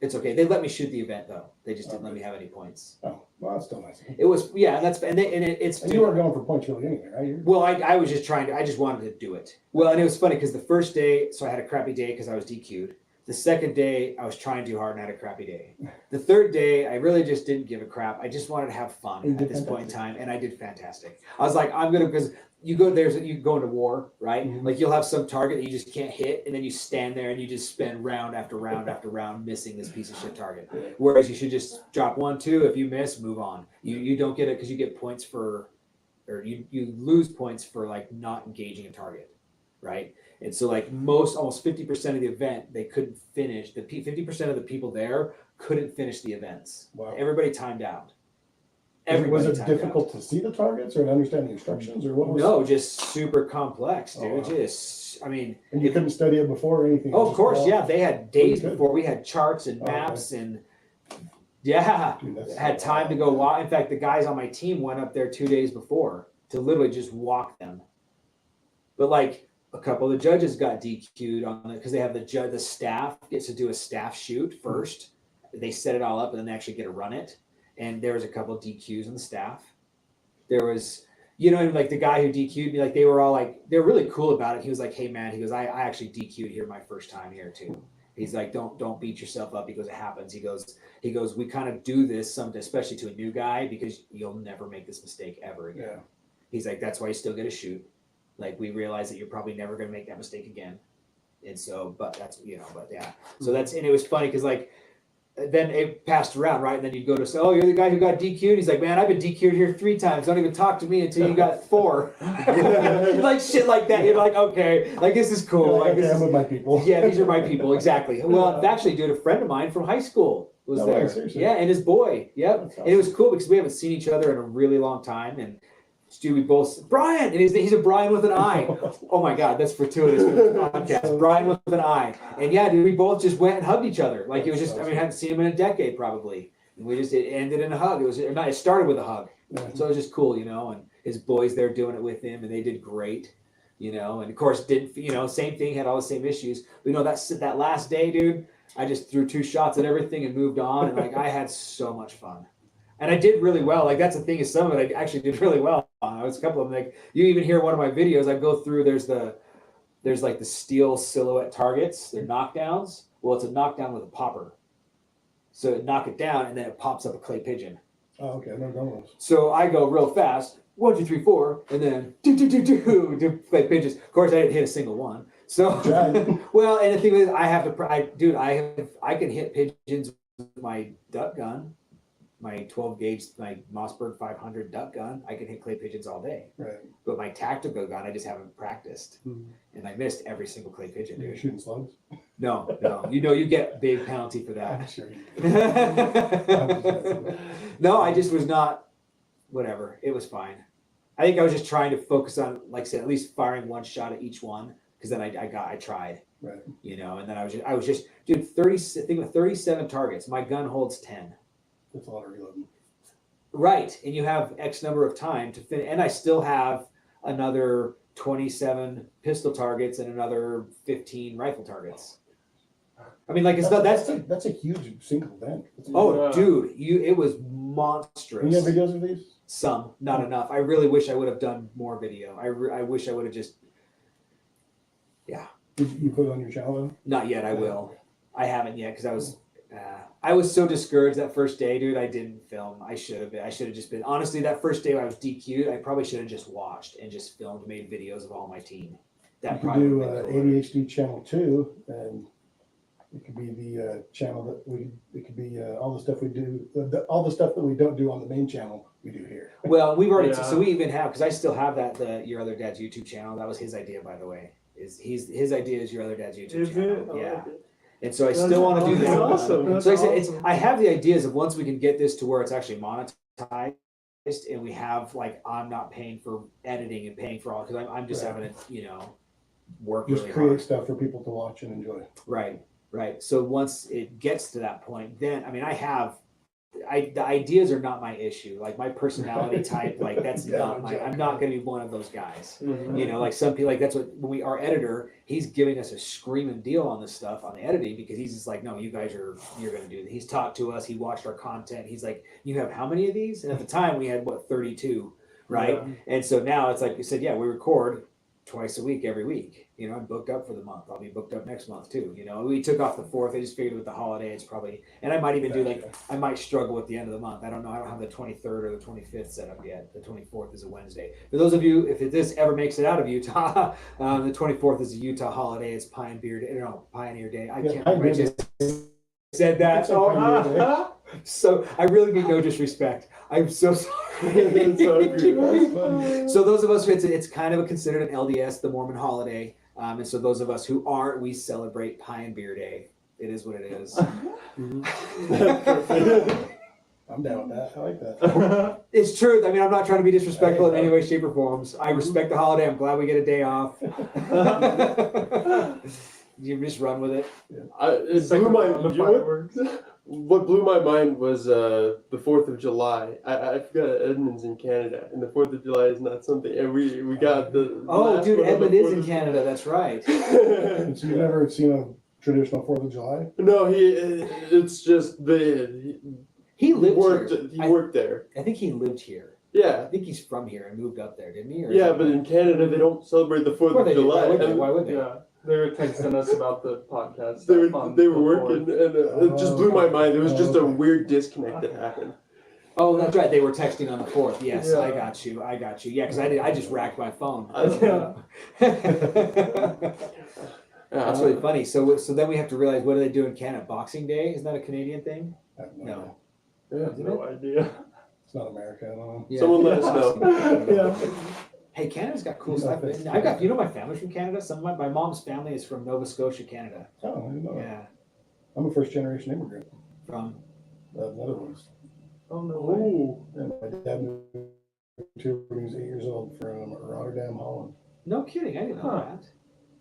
It's okay. They let me shoot the event though. They just didn't let me have any points. Oh, well, that's still nice. It was it's. And you weren't going for points really anyway, right? Well, I was just I just wanted to do it. Well, and it was funny because the first day, so I had a crappy day because I was DQ'd. The second day, I was trying too hard and had a crappy day. The third day, I really just didn't give a crap. I just wanted to have fun at this point in time, and I did fantastic. I was like, because you go into war, right? Mm-hmm. Like you'll have some target that you just can't hit, and then you stand there and you just spend round after round after round missing this piece of shit target. Whereas you should just drop 1, 2. If you miss, move on. You don't get it because you get points for, or you lose points for like not engaging a target, right? And so like almost 50% of the event, they couldn't finish. 50% of the people there couldn't finish the events. Wow. Everybody timed out. Everybody Was it timed out. difficult to see the targets or to understand the instructions or what was? No, just super complex, dude. Oh, wow. Just, I mean, And you couldn't study it before or anything? oh, of course, yeah. They had days good. before. We had charts and Oh, okay. maps and yeah, Dude, that's had time to go walk. In fact, the guys on my team went up there 2 days before to literally just walk them. But like a couple of the judges got DQ'd on it because they have the staff gets to do a staff shoot first. They set it all up and then they actually get to run it. And there was a couple of DQs on the staff. There was, like the guy who DQ'd me, like they were all like, they're really cool about it. He was like, hey man, he goes, I actually DQ'd here my first time here too. He's like, don't beat yourself up. He goes, it happens. He goes, we kind of do this especially to a new guy because you'll never make this mistake ever again. Yeah. He's like, that's why you still get a shoot. Like we realize that you're probably never going to make that mistake again. And so, but that's, but yeah. So and it was funny because like, then it passed around, right? And then you'd go to say, oh, you're the guy who got DQ'd. He's like, man, I've been DQ'd here 3 times. Don't even talk to me until you got 4. Like shit like that. You're like, okay, like this is cool. Like, okay, this I'm with my people. yeah, these are my people, exactly. Well, actually, dude, a friend of mine from high school was No way, there. seriously? Yeah, and his boy. Yep. That's And it was cool because we haven't seen each other in a really long time. And dude, we both Bryon, and he's a Bryon with an I. Oh my God, that's fortuitous for this podcast. Bryon with an I. And yeah, dude, we both just went and hugged each other. Like it was just, I mean, I hadn't seen him in a decade probably. And it ended in a hug. It started with a hug. Yeah. So it was just cool, and his boys there doing it with him and they did great, and of course same thing, had all the same issues. But that last day, dude, I just threw 2 shots at everything and moved on. And like, I had so much fun. And I did really well. Like that's the thing is some of it I actually did really well. I was a couple of them. Like you even hear one of my videos. I go through. There's like the steel silhouette targets. They're knockdowns. Well, it's a knockdown with a popper. So it knock it down and then it pops up a clay pigeon. Oh, okay, I've never done one. So I go real fast. 1, 2, 3, 4, and then do clay pigeons. Of course, I didn't hit a single one. So well, and the thing is, I can hit pigeons with my duck gun. My 12 gauge, my Mossberg 500 duck gun, I can hit clay pigeons all day. Right. But my tactical gun, I just haven't practiced. And I missed every single clay pigeon, You're dude. shooting slugs? No. You get big penalty for I'm that. sure you do. No, I just was not, whatever. It was fine. I think I was just trying to focus on, like I said, at least firing 1 shot at each one. Because then I tried. Right. And then I was just, dude, 37 targets. My gun holds 10. That's a lot of reloading. Right, and you have X number of time to finish, and I still have another 27 pistol targets and another 15 rifle targets. I mean, like that's a huge single event. Dude, it was monstrous. You have videos of these? Some, not enough. I really wish I would have done more video. I wish I would have just, yeah. Did you put it on your channel though? Not yet. I will. I haven't yet because I was so discouraged that first day, dude. I didn't film. I should have been. I should have just been. Honestly, that first day I was DQ'd, I probably should have just watched and just filmed, made videos of all my team. That You probably could do would have been cooler. ADHD channel 2, and it could be the channel that it could be all the stuff we do, all the stuff that we don't do on the main channel, we do here. Well, we've already, so we even have, because I still have Your Other Dad's YouTube channel. That was his idea, by the way. His idea is Your Other Dad's YouTube Is channel. it? I Yeah. like it. And so I still want to do That's that. awesome. So like I said, I have the ideas of once we can get this to where it's actually monetized, and we have I'm not paying for editing and paying for all, because I'm just Right. having to work Just really create hard. stuff for people to watch and enjoy. Right. So once it gets to that point, then the ideas are not my issue. Like my personality type, that's Yeah, not exactly. I'm not going to be one of those guys. Mhm. Like some people, that's what our editor, he's giving us a screaming deal on this stuff on the editing, because he's just like, no, you're going to do that. He's talked to us. He watched our content. He's like, you have how many of these? And at the time we had 32, right? Yeah. And so now it's like you said, yeah, we record twice a week, every week. I'm booked up for the month. I'll be booked up next month too. We took off the 4th. I just figured with the holiday, it's probably, and I might even do I might struggle with the end of the month. I don't know. I don't have the 23rd or the 25th set up yet. The 24th is a Wednesday. For those of you, if this ever makes it out of Utah, the 24th is a Utah holiday. It's Pioneer Day. I can't remember. I just said that. It's like Pioneer Day. So I really mean no disrespect. I'm so sorry. That's so That's funny. So those of us, it's kind of considered an LDS, the Mormon holiday. And so those of us who aren't, we celebrate Pie and Beer Day. It is what it is. I'm down with that. I like that. It's true. I mean, I'm not trying to be disrespectful in any way, shape, or forms. I respect the holiday. I'm glad we get a day off. You just run with it. It blew my what blew my mind was the 4th of July. I forgot Edmond's in Canada, and the 4th of July is not something. And we got the Oh, dude, one on the Edmond is 4th in of Canada. That's right. So you've never seen a traditional 4th of July? No, it's just He lived worked. here. He worked there. I think he lived here. Yeah. I think he's from here and moved up there, didn't he? Or Yeah, but in Canada they don't celebrate the 4th Well, of they do. July. Why would they? Yeah, they were texting us about the podcast. They were working, and it just blew my mind. There was just a weird disconnect that happened. Oh, that's right. They were texting on the 4th. Yes, Yeah. I got you. Yeah, because I just racked my phone. That's really funny. So then we have to realize, what do they do in Canada? Boxing Day? Isn't that a Canadian thing? I have No. Yeah. No idea. It's not America. I don't know. Yeah. Someone let us know. Yeah. Hey, Canada's got cool stuff. I've got, my family's from Canada. Some of my mom's family is from Nova Scotia, Canada. Oh, I didn't know that. Yeah. I'm a first generation immigrant. From. The Netherlands. Oh no way. And my dad moved to when he was 8 years old from Rotterdam, Holland. No kidding. I didn't know Huh.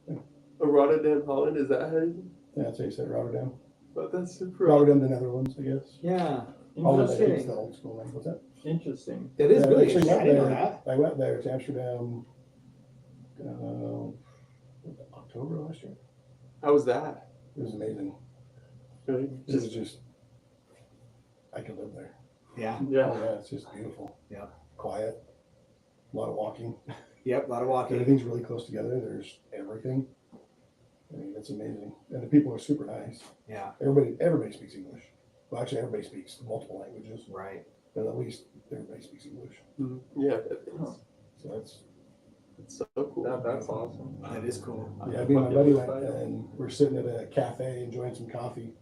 that. Rotterdam, Holland. Is that how you? Yeah, that's how you say Rotterdam. But that's super. Rotterdam, the Netherlands, I guess. Yeah. Holland, I think, is Interesting. the old school name. What's that? Interesting. That is Yeah, really actually interesting. I went didn't know there. that. I went there to Amsterdam October last year. How was that? It was amazing. Really? It was just, I could live there. Yeah. Yeah. Oh, yeah, it's just beautiful. Yeah. Quiet. A lot of walking. Yep. A lot of walking. Everything's really close together. There's everything. I mean, it's amazing. And the people are super nice. Yeah. Everybody speaks English. Well, actually, everybody speaks multiple languages, Right. but at least everybody speaks English. Yeah. Huh. So that's, It's so cool. That's awesome. That is cool. yeah, me and my buddy went and we're sitting at a cafe enjoying some coffee.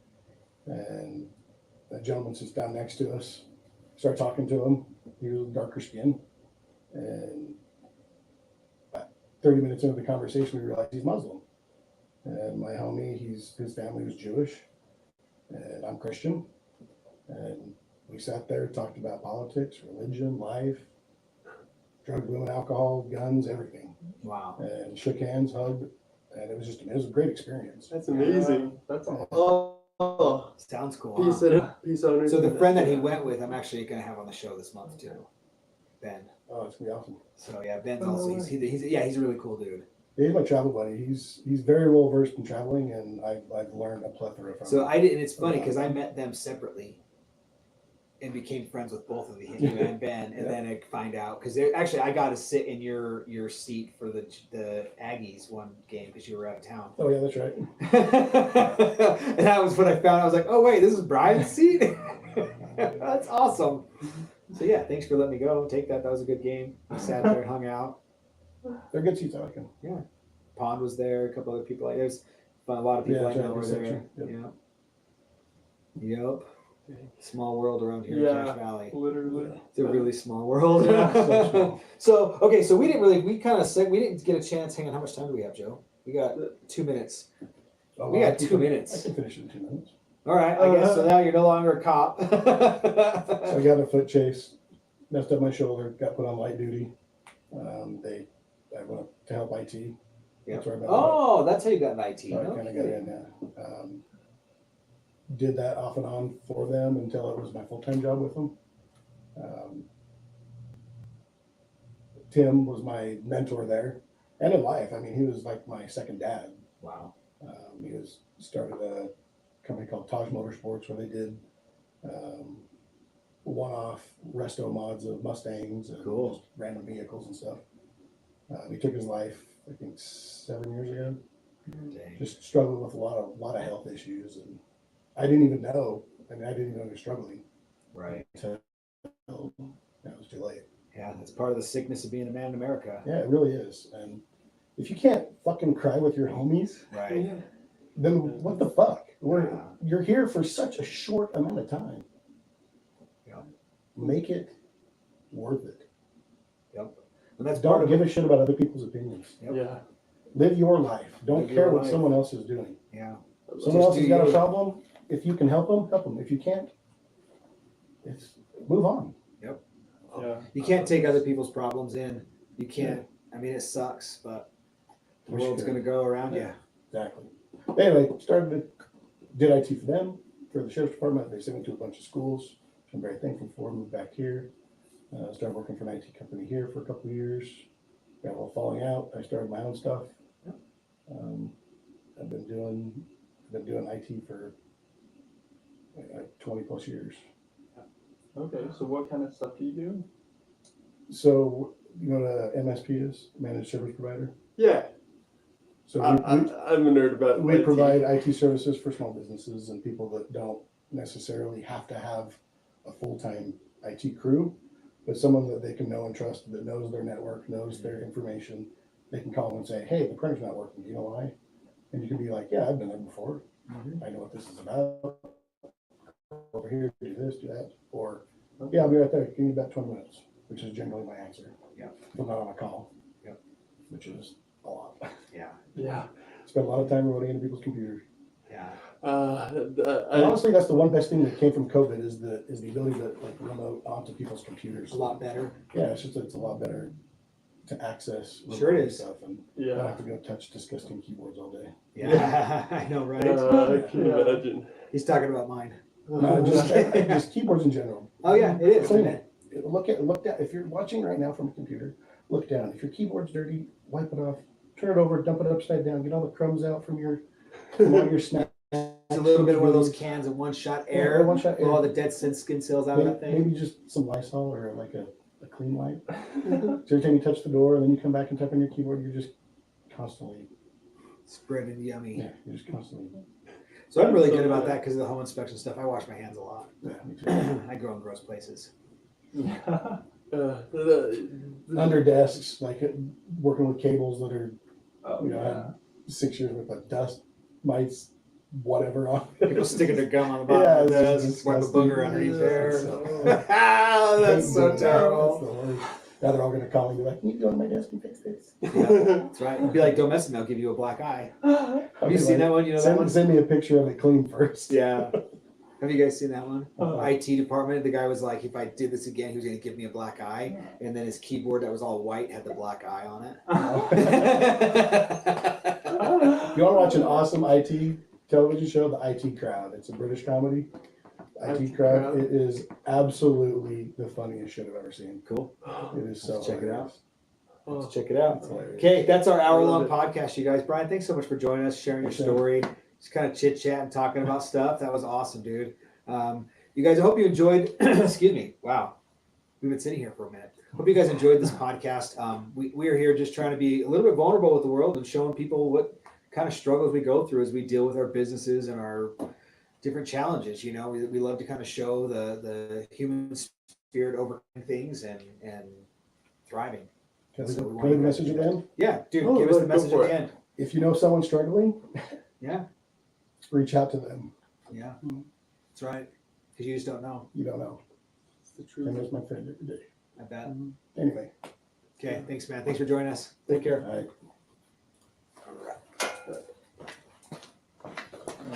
And that gentleman sits down next to us. Start talking to him. He was darker skin. And about 30 minutes into the conversation, we realized he's Muslim. And my homie, his family was Jewish. And I'm Christian. And we sat there, talked about politics, religion, life, drugs, women, alcohol, guns, everything. Wow. And shook hands, hugged. And it was a great experience. That's amazing. That's awesome. Oh, Sounds cool. peace Huh? and peace owners. So the friend that he went with, I'm actually going to have on the show this month too. Ben. Oh, it's gonna be awesome. So yeah, Ben's Oh, also no he's a really cool dude. He's my travel buddy. He's very well versed in traveling, and I've learned a plethora from So him. I did, and it's funny because I met them separately, and became friends with both of you and Ben, and Yeah. then I find out because actually I got to sit in your seat for the Aggies one game because you were out of town. Oh yeah, that's right. And that was when I found. I was like, oh wait, this is Bryan's seat. That's awesome. So yeah, thanks for letting me go. Take that. That was a good game. We sat there, hung out. They're good seats, I like them. Pond was there. A couple other people. There's a lot of people Yeah, I know were Champions there. section, Yep. Small world around here in Yeah. Cache Valley. Literally. It's a really small world. Yeah, so small. So okay, so we kind of said we didn't get a chance. Hang on, how much time do we have, Joe? We got 2 minutes. Oh, We well, got I can 2 fin- minutes. I can finish it in 2 minutes. All right, I guess so. Now you're no longer a cop. So I got a foot chase, messed up my shoulder, got put on light duty. I went up to help IT. Yep. That's where I met. Oh, that's how you got an IT. So I No kind of got kidding. in. Did that off and on for them until it was my full-time job with them. Tim was my mentor there, and in life. I mean, he was like my second dad. Wow. He started a company called Taj Motorsports where they did one-off resto mods of Mustangs and Cool. just random vehicles and stuff. He took his life, I think, 7 years ago. Dang. Just struggling with a lot of health issues, and I didn't even know. I mean, I didn't even know he was struggling Right. until it was too late. Yeah, that's part of the sickness of being a man in America. Yeah, it really is. And if you can't fucking cry with your homies, Right. then what the fuck? Yeah. You're here for such a short amount of time. Yeah. Make it worth it. Yep. And that's part Don't of give a shit about other people's opinions. Yep. Yeah. Live your life. Don't Live care your what life. someone else is doing. Yeah. Someone else do has got you. a problem. If you can help them, help them. If you can't, it's move on. Yeah. You can't take other people's problems in. You can't. I mean, it sucks, but the Wish you world's could. going to go around you. Exactly. Anyway, did IT for them, for the sheriff's department. They sent me to a bunch of schools. I'm very thankful for. Moved back here. Started working for an IT company here for a couple of years. Got a little falling out. I started my own stuff. I've been doing IT for like 20 plus years. Okay, so what kind of stuff do you do? So you know what a MSP is? Managed Service Provider. Yeah, So I'm a nerd about we IT. provide IT services for small businesses and people that don't necessarily have to have a full-time IT crew, but someone that they can know and trust, that knows their network, knows their information. They can call them and say, hey, the printer's not working. Do you know why? And you can be like, yeah, I've been there before. I know what this is about. Over here, do this, do that. Or, yeah, I'll be right there. Give me about 20 minutes, which is generally my answer. Yeah. If I'm not on a call. Yep. Which is a lot. Yeah. Yeah. Spend a lot of time remoting into people's computers. Yeah. And honestly, that's the one best thing that came from COVID is the ability to like remote onto people's computers. A lot better. Yeah, it's a lot better to access. Sure it remote is. Stuff and Yeah. not have to go touch disgusting keyboards all day. Yeah. I know, right? I can imagine. He's talking about mine. No, just keyboards in general. Oh, yeah, it is. Clean it. Look down. If you're watching right now from a computer, look down. If your keyboard's dirty, wipe it off. Turn it over. Dump it upside down. Get all the crumbs out from all your snacks. It's a little bit of one of those cans of one-shot air. One-shot Blow all air. the dead skin cells out of that thing. Maybe just some Lysol or like a clean wipe. So every time you touch the door and then you come back and tap on your keyboard, you're just constantly, Spreading yummy. yeah, you're just constantly, So I'm really good about that because of the home inspection stuff. I wash my hands a lot. yeah, me too. I go in gross places. Under desks, like working with cables that are, Oh, you know, yeah. had 6 years worth of dust, mites, whatever on. People sticking their gum on the bottom Yeah, of the it's desk, wipe a disgusting. booger underneath Yeah, there. so- That's so That's terrible. the worst. Now they're all gonna call me and be like, you need to go to my desk and fix this. That's right. It'd be like Don't Mess with Me, I'll give you a black eye. I'll Have be you seen like, that one? You know that one? Send me a picture of it clean first. Yeah. Have you guys seen that one? Uh-huh. IT department. The guy was like, if I did this again, he was going to give me a black eye. And then his keyboard that was all white had the black eye on it. You want to watch an awesome IT television show? The IT Crowd. It's a British comedy. IT Crowd. It is absolutely the funniest shit I've ever seen. Cool. It is so. Let's check it out. hilarious. Let's check it out. It's hilarious. Okay, that's our hour-long podcast, you guys. Bryon, thanks so much for joining us, sharing your Okay. story, just kind of chit-chatting, talking about stuff. That was awesome, dude. You guys, I hope you enjoyed. Excuse me. Wow, we've been sitting here for a minute. Hope you guys enjoyed this podcast. We are here just trying to be a little bit vulnerable with the world and showing people what kind of struggles we go through as we deal with our businesses and our different challenges. You know, we love to kind of show the human spirit overcoming things and thriving. Can I So we leave want a you guys message to at do the that. end? Yeah, dude, Oh, give us the go message for at the it. end. If you know someone struggling, Yeah, reach out to them. yeah, that's right. Because you just don't know. You don't know. It's the truth. And that's my friend every day. I bet. Anyway. Okay, thanks, man. Thanks for joining us. Take care. All right.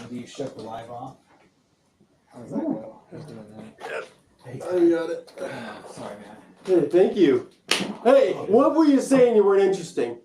Do you shut the live off? How does that go? Who's doing that? I got it. Sorry, man. Hey, thank you. Hey, what were you saying you weren't interesting?